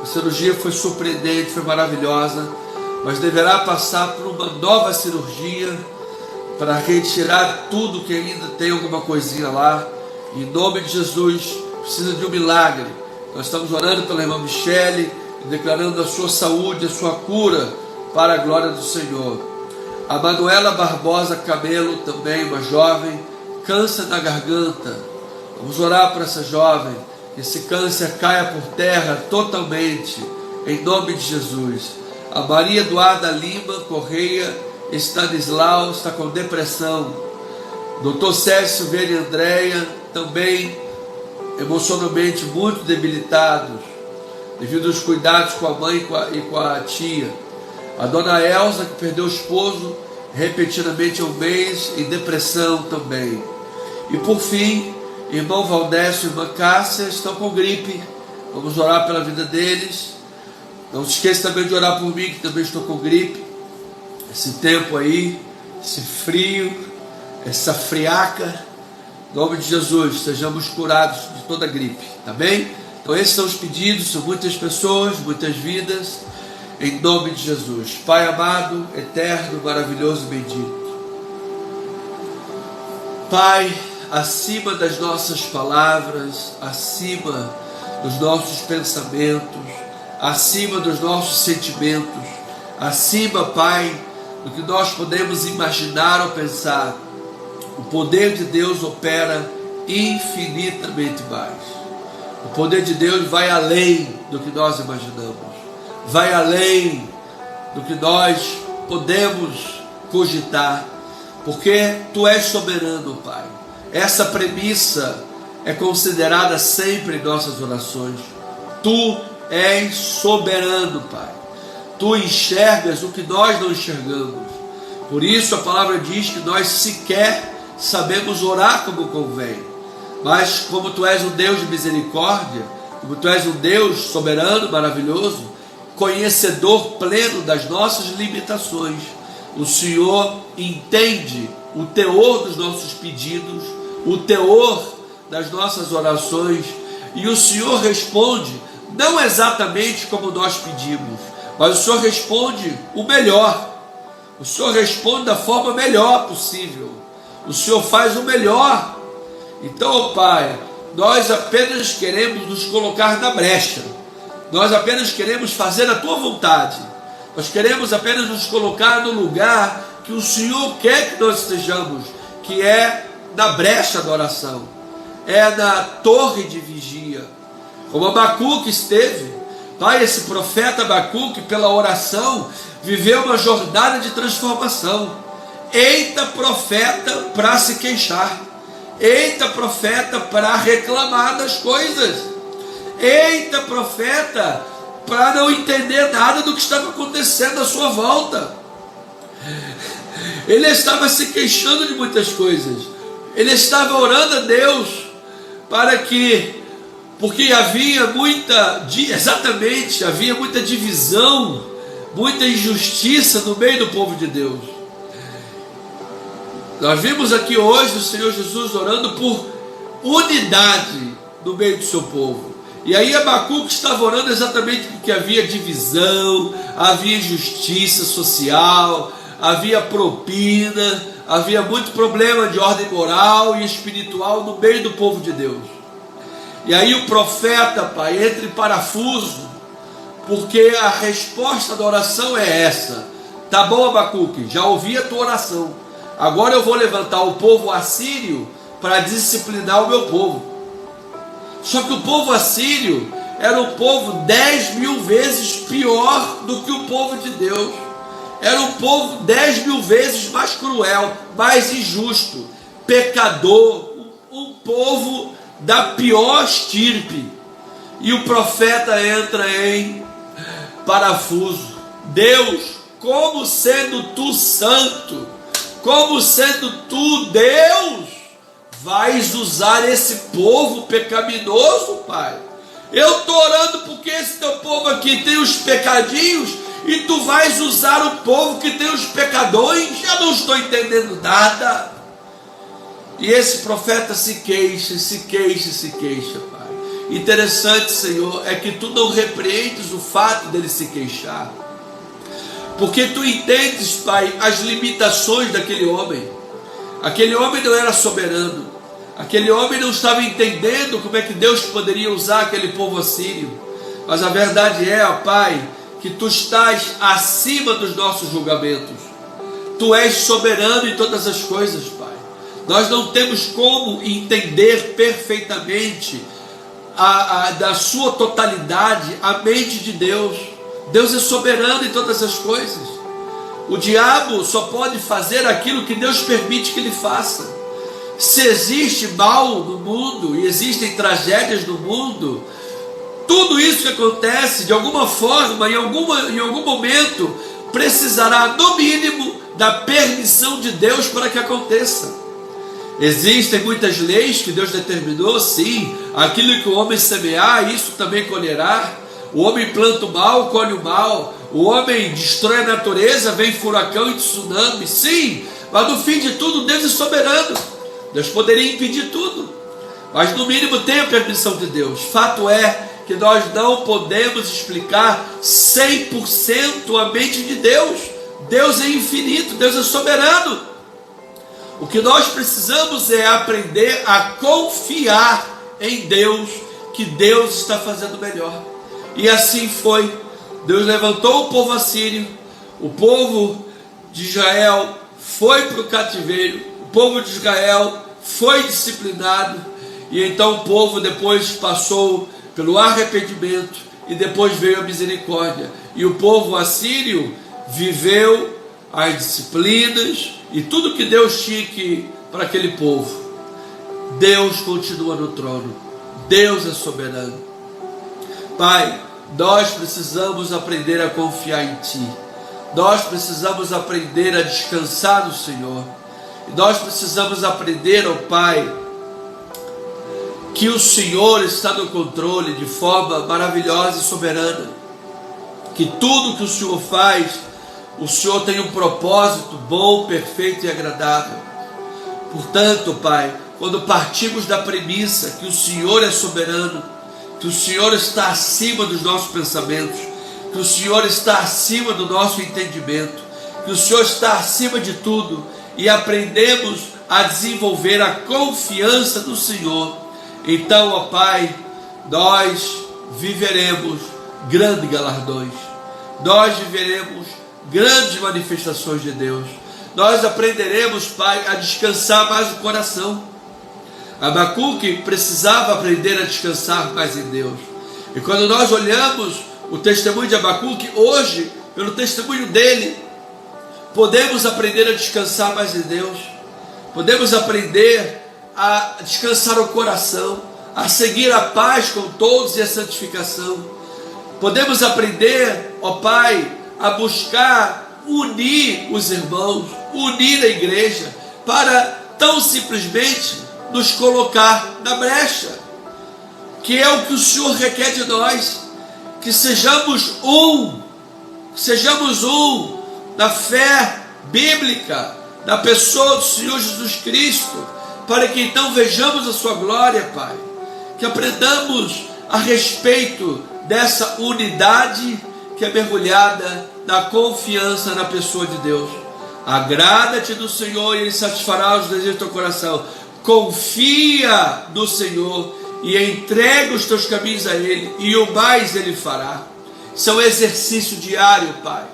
A cirurgia foi surpreendente, foi maravilhosa, mas deverá passar por uma nova cirurgia para retirar tudo que ainda tem alguma coisinha lá. Em nome de Jesus, precisa de um milagre. Nós estamos orando pela irmã Michele e declarando a sua saúde, a sua cura para a glória do Senhor. A Manuela Barbosa Camelo, também uma jovem, câncer na garganta. Vamos orar para essa jovem, que esse câncer caia por terra totalmente, em nome de Jesus. A Maria Eduarda Lima Correia Stanislau está com depressão. Dr. Sérgio Silveira e Andréia também emocionalmente muito debilitados, devido aos cuidados com a mãe e com a tia. A dona Elza, que perdeu o esposo repetidamente há um mês, em depressão também. E por fim, irmão Valdécio e irmã Cássia estão com gripe. Vamos orar pela vida deles. Não se esqueça também de orar por mim, que também estou com gripe. Esse tempo aí, esse frio, essa friaca, em nome de Jesus, sejamos curados de toda gripe, tá bem? Então esses são os pedidos, são muitas pessoas, muitas vidas, em nome de Jesus. Pai amado, eterno, maravilhoso e bendito. Pai, acima das nossas palavras, acima dos nossos pensamentos, acima dos nossos sentimentos, acima, Pai, do que nós podemos imaginar ou pensar, o poder de Deus opera infinitamente mais. O poder de Deus vai além do que nós imaginamos, vai além do que nós podemos cogitar, porque Tu és soberano, Pai. Essa premissa é considerada sempre em nossas orações. Tu és soberano, Pai. Tu enxergas o que nós não enxergamos. Por isso a palavra diz que nós sequer sabemos orar como convém. Mas como Tu és um Deus de misericórdia, como Tu és um Deus soberano, maravilhoso, conhecedor pleno das nossas limitações, o Senhor entende o teor dos nossos pedidos, o teor das nossas orações, e o Senhor responde não exatamente como nós pedimos, mas o Senhor responde o melhor. O Senhor responde da forma melhor possível. O Senhor faz o melhor. Então, Pai, nós apenas queremos nos colocar na brecha. Nós apenas queremos fazer a Tua vontade. Nós queremos apenas nos colocar no lugar que o Senhor quer que nós estejamos, que é na brecha da oração, é na torre de vigia, como Abacuque esteve. Pai, esse profeta Abacuque, pela oração, viveu uma jornada de transformação. Eita profeta para se queixar, eita profeta para reclamar das coisas, eita profeta para não entender nada do que estava acontecendo à sua volta. Ele estava se queixando de muitas coisas, ele estava orando a Deus para que, porque havia muita divisão, muita injustiça no meio do povo de Deus. Nós vimos aqui hoje o Senhor Jesus orando por unidade no meio do seu povo. E aí Abacuque estava orando exatamente porque havia divisão, havia injustiça social, havia propina, havia muito problema de ordem moral e espiritual no meio do povo de Deus. E aí o profeta, Pai, entra em parafuso, porque a resposta da oração é essa. Tá bom, Abacuque, já ouvi a tua oração. Agora eu vou levantar o povo assírio para disciplinar o meu povo. Só que o povo assírio era um povo 10.000 vezes pior do que o povo de Deus. Era um povo 10.000 vezes mais cruel, mais injusto, pecador, um povo da pior estirpe. E o profeta entra em parafuso. Deus, como sendo Tu santo, como sendo Tu Deus, vais usar esse povo pecaminoso, Pai? Eu estou orando porque esse Teu povo aqui tem os pecadinhos e Tu vais usar o povo que tem os pecadões? Eu não estou entendendo nada. E esse profeta se queixa, Pai. Interessante, Senhor, é que Tu não repreendes o fato dele se queixar, porque Tu entendes, Pai, as limitações daquele homem. Aquele homem não era soberano, aquele homem não estava entendendo como é que Deus poderia usar aquele povo assírio. Mas a verdade é, ó Pai, que Tu estás acima dos nossos julgamentos. Tu és soberano em todas as coisas, Pai. Nós não temos como entender perfeitamente da sua totalidade a mente de Deus. Deus é soberano em todas as coisas. O diabo só pode fazer aquilo que Deus permite que ele faça. Se existe mal no mundo e existem tragédias no mundo, tudo isso que acontece, de alguma forma, em algum momento, precisará, no mínimo, da permissão de Deus para que aconteça. Existem muitas leis que Deus determinou, sim. Aquilo que o homem semear, isso também colherá. O homem planta o mal, colhe o mal. O homem destrói a natureza, vem furacão e tsunami, sim. Mas no fim de tudo, Deus é soberano. Deus poderia impedir tudo, mas no mínimo tem a permissão de Deus. Fato é que nós não podemos explicar 100% a mente de Deus. Deus é infinito, Deus é soberano. O que nós precisamos é aprender a confiar em Deus, que Deus está fazendo melhor. E assim foi. Deus levantou o povo assírio, o povo de Israel foi para o cativeiro, o povo de Israel foi disciplinado, e então o povo depois passou pelo arrependimento, e depois veio a misericórdia, e o povo assírio viveu as disciplinas e tudo que Deus tinha para aquele povo. Deus continua no trono, Deus é soberano. Pai, nós precisamos aprender a confiar em Ti, nós precisamos aprender a descansar no Senhor. Nós precisamos aprender, ó Pai, que o Senhor está no controle de forma maravilhosa e soberana, que tudo que o Senhor faz, o Senhor tem um propósito bom, perfeito e agradável. Portanto, Pai, quando partimos da premissa que o Senhor é soberano, que o Senhor está acima dos nossos pensamentos, que o Senhor está acima do nosso entendimento, que o Senhor está acima de tudo, e aprendemos a desenvolver a confiança no Senhor, então, ó Pai, nós viveremos grandes galardões, nós viveremos grandes manifestações de Deus, nós aprenderemos, Pai, a descansar mais o coração. Abacuque precisava aprender a descansar mais em Deus, e quando nós olhamos o testemunho de Abacuque, hoje, pelo testemunho dele, podemos aprender a descansar mais em Deus, podemos aprender a descansar o coração, a seguir a paz com todos e a santificação. Podemos aprender, ó Pai, a buscar unir os irmãos, unir a igreja, para tão simplesmente nos colocar na brecha, que é o que o Senhor requer de nós, que sejamos um na fé bíblica, na pessoa do Senhor Jesus Cristo, para que então vejamos a sua glória, Pai, que aprendamos a respeito dessa unidade que é mergulhada na confiança na pessoa de Deus. Agrada-te do Senhor e Ele satisfará os desejos do teu coração. Confia no Senhor e entrega os teus caminhos a Ele, e o mais Ele fará. Isso é um exercício diário, Pai.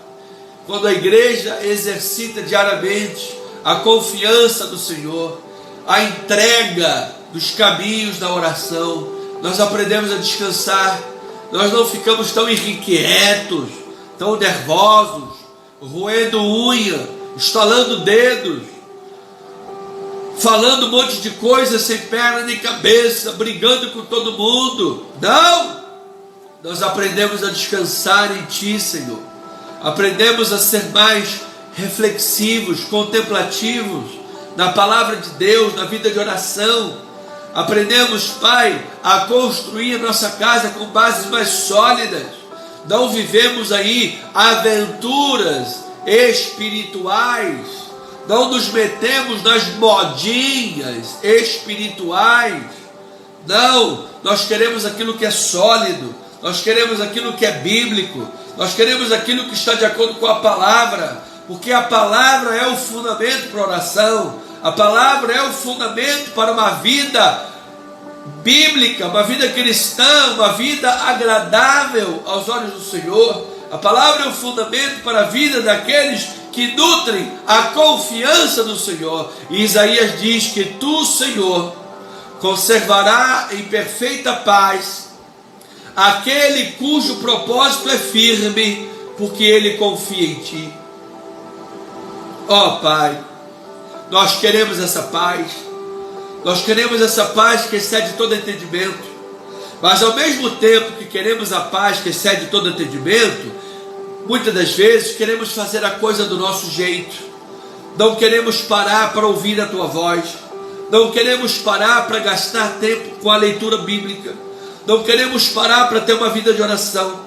Quando a igreja exercita diariamente a confiança no Senhor, a entrega dos caminhos da oração, nós aprendemos a descansar, nós não ficamos tão irrequietos, tão nervosos, roendo unha, estalando dedos, falando um monte de coisas sem perna nem cabeça, brigando com todo mundo. Não! Nós aprendemos a descansar em Ti, Senhor. Aprendemos a ser mais reflexivos, contemplativos na palavra de Deus, na vida de oração. Aprendemos, Pai, a construir a nossa casa com bases mais sólidas. Não vivemos aí aventuras espirituais. Não nos metemos nas modinhas espirituais. Não, nós queremos aquilo que é sólido. Nós queremos aquilo que é bíblico, nós queremos aquilo que está de acordo com a palavra, porque a palavra é o fundamento para a oração, a palavra é o fundamento para uma vida bíblica, uma vida cristã, uma vida agradável aos olhos do Senhor. A palavra é o fundamento para a vida daqueles que nutrem a confiança no Senhor. E Isaías diz que Tu, Senhor, conservará em perfeita paz aquele cujo propósito é firme, porque ele confia em Ti. Ó Pai, nós queremos essa paz, Nós queremos essa paz que excede todo entendimento. Mas ao mesmo tempo que queremos a paz que excede todo entendimento, muitas das vezes queremos fazer a coisa do nosso jeito. Não queremos parar para ouvir a tua voz. Não queremos parar para gastar tempo com a leitura bíblica. Não queremos parar para ter uma vida de oração.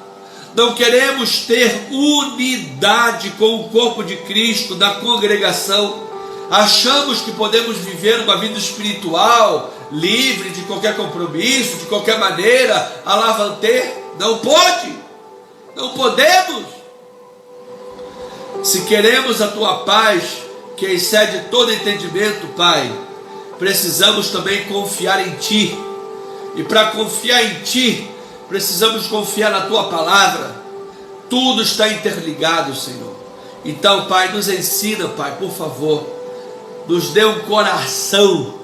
Não queremos ter unidade com o corpo de Cristo na congregação. Achamos que podemos viver uma vida espiritual livre de qualquer compromisso, de qualquer maneira, alavanter. Não pode, não podemos. Se queremos a tua paz, que excede todo entendimento, Pai, precisamos também confiar em Ti. E para confiar em Ti, precisamos confiar na Tua palavra. Tudo está interligado, Senhor. Então, Pai, nos ensina, Pai, por favor. Nos dê um coração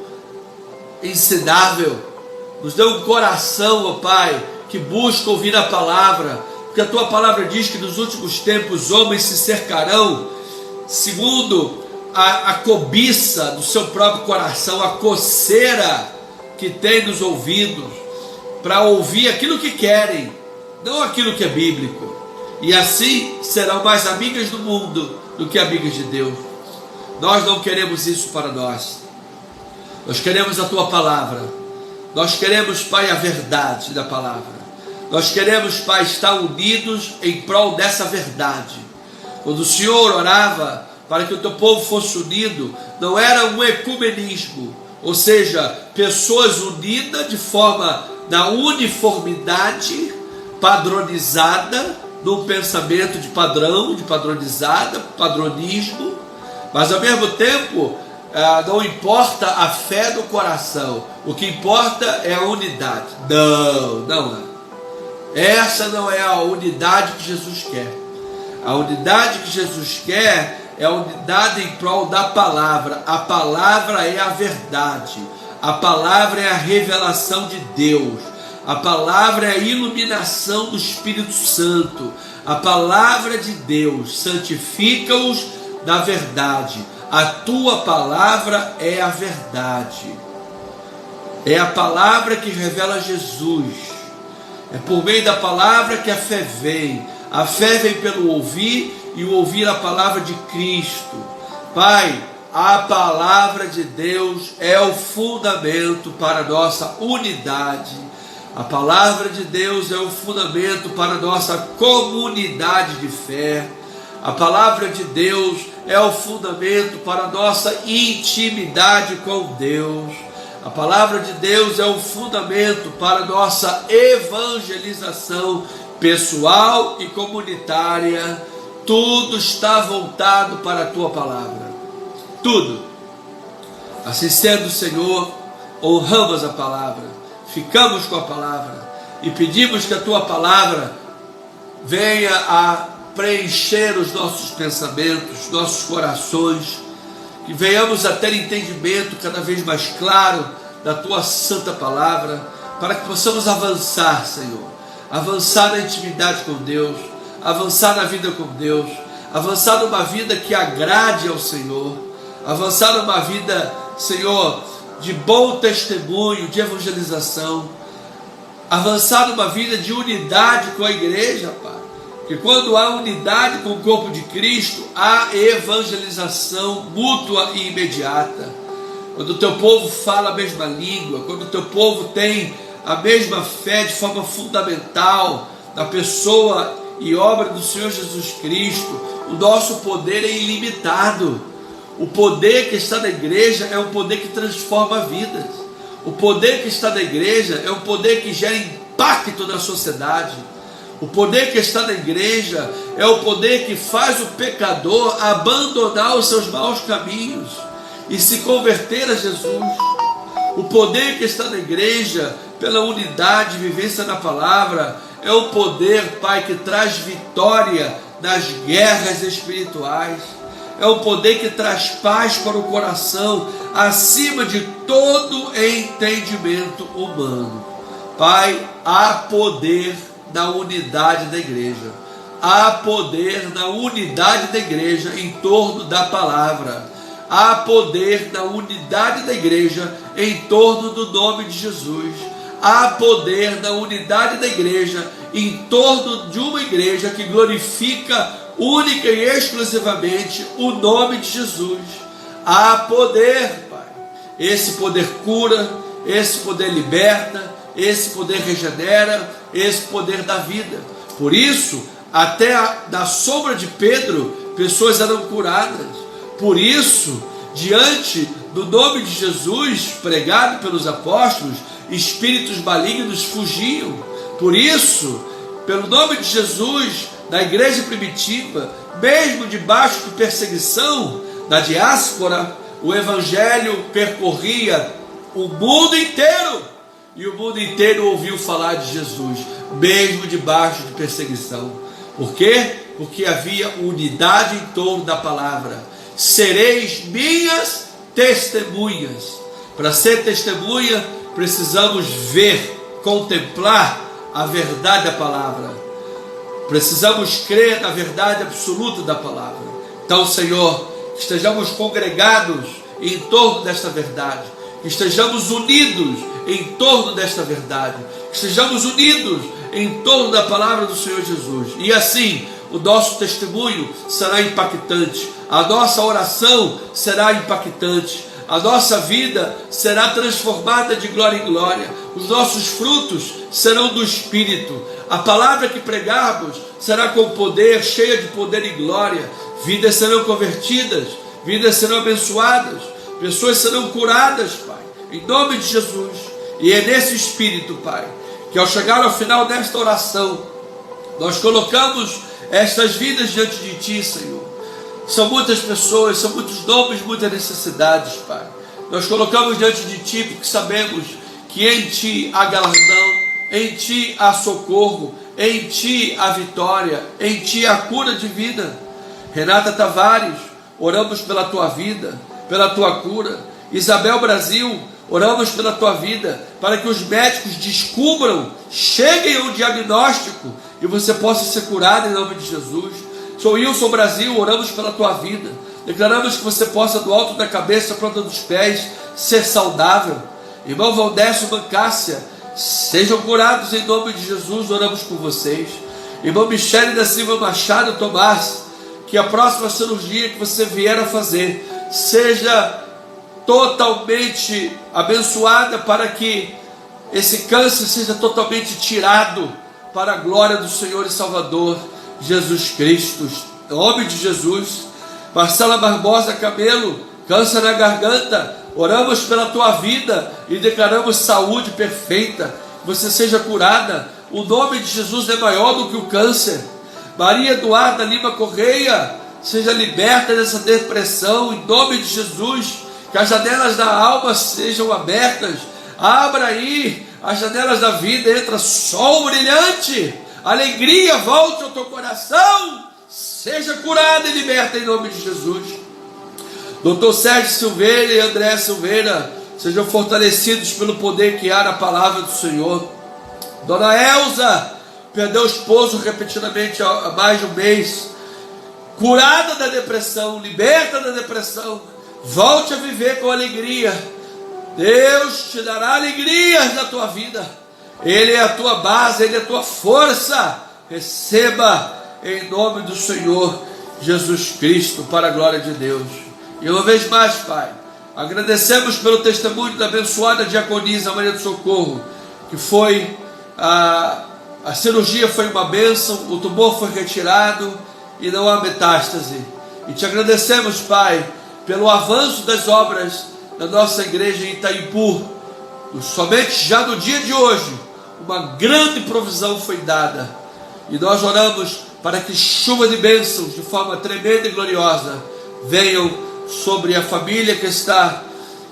ensinável. Nos dê um coração, ó Pai, que busca ouvir a palavra. Porque a Tua palavra diz que nos últimos tempos os homens se cercarão segundo a cobiça do seu próprio coração, a coceira que tem nos ouvidos, para ouvir aquilo que querem, não aquilo que é bíblico. E assim serão mais amigas do mundo do que amigas de Deus. Nós não queremos isso para nós. Nós queremos a Tua palavra. Nós queremos, Pai, a verdade da palavra. Nós queremos, Pai, estar unidos em prol dessa verdade. Quando o Senhor orava para que o Teu povo fosse unido, não era um ecumenismo, ou seja, pessoas unidas de forma da uniformidade padronizada, num pensamento de padrão, de padronizada, padronismo, mas ao mesmo tempo não importa a fé do coração, o que importa é a unidade. Não é. Essa não é a unidade que Jesus quer. A unidade que Jesus quer é a unidade em prol da palavra. A palavra é a verdade. A palavra é a revelação de Deus. A palavra é a iluminação do Espírito Santo. A palavra de Deus santifica-os na verdade. A Tua palavra é a verdade. É a palavra que revela Jesus. É por meio da palavra que a fé vem. A fé vem pelo ouvir e o ouvir a palavra de Cristo. Pai, a palavra de Deus é o fundamento para a nossa unidade. A palavra de Deus é o fundamento para a nossa comunidade de fé. A palavra de Deus é o fundamento para a nossa intimidade com Deus. A palavra de Deus é o fundamento para a nossa evangelização pessoal e comunitária. Tudo está voltado para a Tua palavra. Tudo. Assim sendo, Senhor, honramos a palavra, ficamos com a palavra e pedimos que a Tua palavra venha a preencher os nossos pensamentos, nossos corações, que venhamos a ter entendimento cada vez mais claro da Tua santa palavra, para que possamos avançar, Senhor, avançar na intimidade com Deus, avançar na vida com Deus, avançar numa vida que agrade ao Senhor, avançar numa vida, Senhor, de bom testemunho, de evangelização, avançar numa vida de unidade com a igreja, Pai. Que quando há unidade com o corpo de Cristo, há evangelização mútua e imediata. Quando o Teu povo fala a mesma língua, quando o Teu povo tem a mesma fé de forma fundamental na pessoa e obra do Senhor Jesus Cristo, o nosso poder é ilimitado. O poder que está na igreja é um poder que transforma vidas. O poder que está na igreja é um poder que gera impacto na sociedade. O poder que está na igreja é o poder que faz o pecador abandonar os seus maus caminhos e se converter a Jesus. O poder que está na igreja, pela unidade e vivência na palavra, é o poder, Pai, que traz vitória nas guerras espirituais. É o poder que traz paz para o coração, acima de todo entendimento humano. Pai, há poder na unidade da igreja. Há poder na unidade da igreja em torno da palavra. há poder na unidade da igreja em torno do nome de Jesus. Há poder na unidade da igreja em torno de uma igreja que glorifica única e exclusivamente o nome de Jesus. Há poder, Pai. Esse poder cura, esse poder liberta, esse poder regenera, esse poder dá vida. Por isso, até na sombra de Pedro, pessoas eram curadas. Por isso, diante do nome de Jesus pregado pelos apóstolos, espíritos malignos fugiam. Por isso, pelo nome de Jesus, na igreja primitiva, mesmo debaixo de perseguição, na diáspora, o evangelho percorria o mundo inteiro, e o mundo inteiro ouviu falar de Jesus, mesmo debaixo de perseguição. Por quê? Porque havia unidade em torno da palavra. Sereis minhas testemunhas. Para ser testemunha, precisamos ver, contemplar a verdade da palavra. Precisamos crer na verdade absoluta da palavra. Então, Senhor, que estejamos congregados em torno desta verdade, que estejamos unidos em torno desta verdade, que estejamos unidos em torno da palavra do Senhor Jesus. E assim, o nosso testemunho será impactante, a nossa oração será impactante, a nossa vida será transformada de glória em glória, os nossos frutos serão do Espírito, a palavra que pregarmos será com poder, cheia de poder e glória, vidas serão convertidas, vidas serão abençoadas, pessoas serão curadas, Pai, em nome de Jesus. E é nesse Espírito, Pai, que ao chegar ao final desta oração, nós colocamos estas vidas diante de Ti, Senhor. São muitas pessoas, são muitos nomes, muitas necessidades, Pai. Nós colocamos diante de Ti porque sabemos que em Ti há galardão, em Ti há socorro, em Ti há vitória, em Ti há cura de vida. Renata Tavares, oramos pela Tua vida, pela Tua cura. Isabel Brasil, oramos pela Tua vida, para que os médicos descubram, cheguem ao diagnóstico e você possa ser curado em nome de Jesus. Sou Wilson Brasil, oramos pela Tua vida, declaramos que você possa do alto da cabeça, planta dos pés, ser saudável. Irmão Valdécio Mancássia, sejam curados em nome de Jesus, oramos por vocês. Irmão Michele da Silva Machado Tomás, que a próxima cirurgia que você vier a fazer seja totalmente abençoada, para que esse câncer seja totalmente tirado para a glória do Senhor e Salvador Jesus Cristo. Em nome de Jesus. Marcela Barbosa Cabelo, câncer na garganta, oramos pela tua vida e declaramos saúde perfeita, você seja curada. O nome de Jesus é maior do que o câncer. Maria Eduarda Lima Correia, seja liberta dessa depressão em nome de Jesus. Que as janelas da alma sejam abertas. Abra aí as janelas da vida, entra sol brilhante, alegria volte ao teu coração, seja curada e liberta em nome de Jesus. Doutor Sérgio Silveira e André Silveira, sejam fortalecidos pelo poder que há na palavra do Senhor. Dona Elza, perdeu o esposo repetidamente há mais de um mês, curada da depressão, liberta da depressão, volte a viver com alegria. Deus te dará alegrias na tua vida. Ele é a tua base, Ele é a tua força. Receba em nome do Senhor Jesus Cristo, para a glória de Deus. E uma vez mais, Pai, agradecemos pelo testemunho da abençoada diaconisa Maria do Socorro, que foi a cirurgia foi uma bênção, o tumor foi retirado e não há metástase. E te agradecemos, Pai, pelo avanço das obras da nossa igreja em Itaipu. Somente já no dia de hoje, uma grande provisão foi dada. E nós oramos para que chuva de bênçãos, de forma tremenda e gloriosa, venham sobre a família que está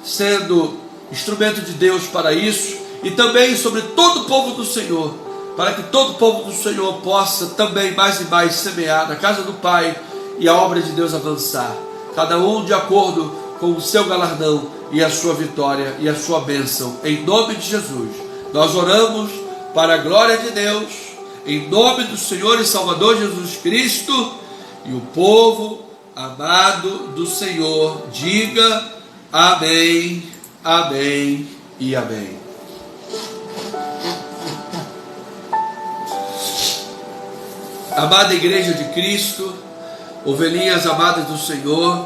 sendo instrumento de Deus para isso, e também sobre todo o povo do Senhor, para que todo o povo do Senhor possa também mais e mais semear na casa do Pai e a obra de Deus avançar, cada um de acordo com o seu galardão e a sua vitória e a sua bênção, em nome de Jesus. Nós oramos para a glória de Deus, em nome do Senhor e Salvador Jesus Cristo, e o povo amado do Senhor, diga amém, amém e amém. Amada Igreja de Cristo, ovelhinhas amadas do Senhor,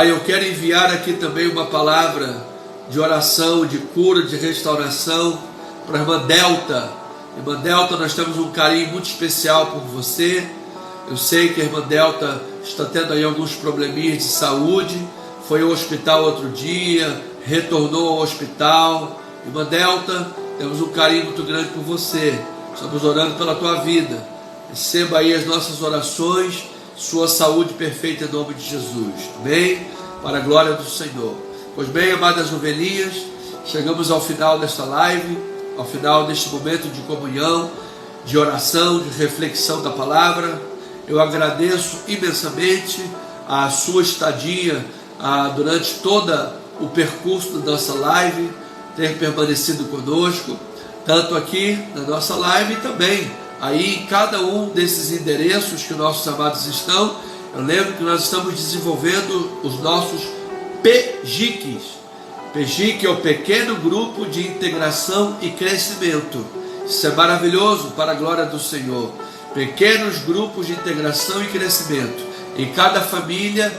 eu quero enviar aqui também uma palavra de oração, de cura, de restauração para a irmã Delta. Irmã Delta, nós temos um carinho muito especial por você. Eu sei que a irmã Delta está tendo aí alguns probleminhas de saúde, foi ao hospital outro dia, retornou ao hospital. Irmã Delta, temos um carinho muito grande por você, estamos orando pela tua vida. Receba aí as nossas orações, sua saúde perfeita em nome de Jesus, amém? Para a glória do Senhor. Pois bem, amadas ovelhinhas, chegamos ao final desta live, ao final deste momento de comunhão, de oração, de reflexão da palavra. Eu agradeço imensamente a sua estadia durante todo o percurso da nossa live, ter permanecido conosco, tanto aqui na nossa live também aí em cada um desses endereços que nossos amados estão. Eu lembro que nós estamos desenvolvendo os nossos PGICs. PGIC é o Pequeno Grupo de Integração e Crescimento. Isso é maravilhoso para a glória do Senhor. Pequenos grupos de integração e crescimento. Em cada família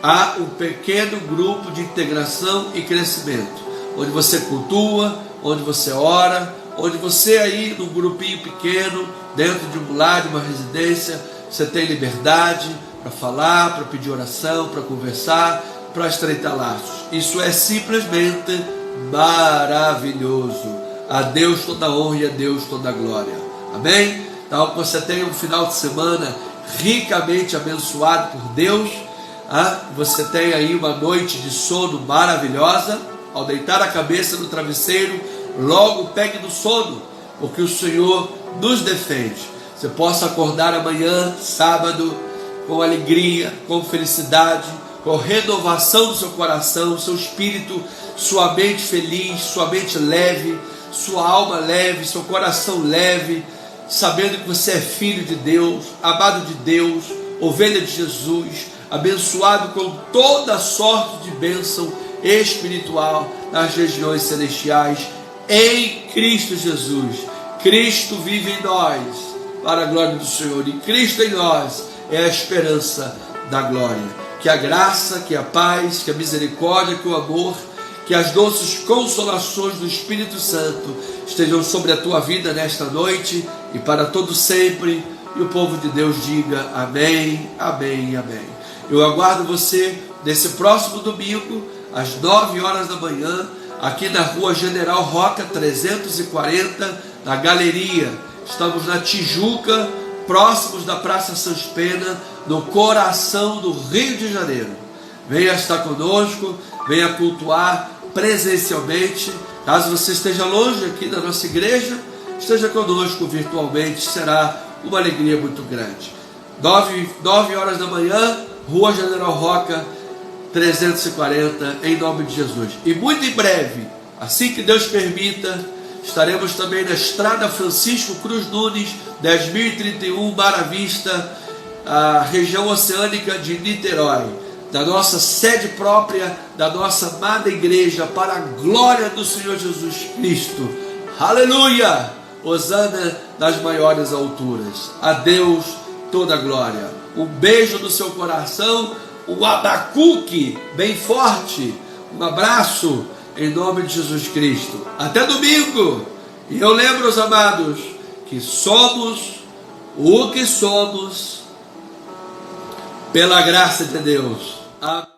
há um pequeno grupo de integração e crescimento, onde você cultua, onde você ora, onde você aí num grupinho pequeno, dentro de um lar, de uma residência, você tem liberdade para falar, para pedir oração, para conversar, para estreitar laços. Isso é simplesmente maravilhoso. A Deus toda a honra e a Deus toda a glória. Amém? Então que você tenha um final de semana ricamente abençoado por Deus. Você tenha aí uma noite de sono maravilhosa. Ao deitar a cabeça no travesseiro, logo pegue no sono, porque o Senhor nos defende. Você possa acordar amanhã, sábado, com alegria, com felicidade, com renovação do seu coração, seu espírito, sua mente feliz, sua mente leve, sua alma leve, seu coração leve, sabendo que você é filho de Deus, amado de Deus, ovelha de Jesus, abençoado com toda sorte de bênção espiritual nas regiões celestiais, em Cristo Jesus. Cristo vive em nós, para a glória do Senhor, e Cristo em nós é a esperança da glória. Que a graça, que a paz, que a misericórdia, que o amor, que as doces consolações do Espírito Santo estejam sobre a tua vida nesta noite e para todo sempre. E o povo de Deus diga amém, amém e amém. Eu aguardo você nesse próximo domingo, às 9 horas da manhã, aqui na Rua General Roca 340, na Galeria. Estamos na Tijuca, próximos da Praça Sans Pena, no coração do Rio de Janeiro. Venha estar conosco, venha cultuar presencialmente. Caso você esteja longe aqui da nossa igreja, esteja conosco virtualmente, será uma alegria muito grande. 9 horas da manhã, Rua General Roca 340, em nome de Jesus. E muito em breve, assim que Deus permita, estaremos também na Estrada Francisco Cruz Nunes, 10.031, Bar à Vista, a região oceânica de Niterói, da nossa sede própria, da nossa amada igreja, para a glória do Senhor Jesus Cristo. Aleluia! Hosana nas maiores alturas. A Deus toda a glória. Um beijo no seu coração, um abacuque bem forte, um abraço em nome de Jesus Cristo. Até domingo. E eu lembro, os amados, que somos o que somos pela graça de Deus. Amém.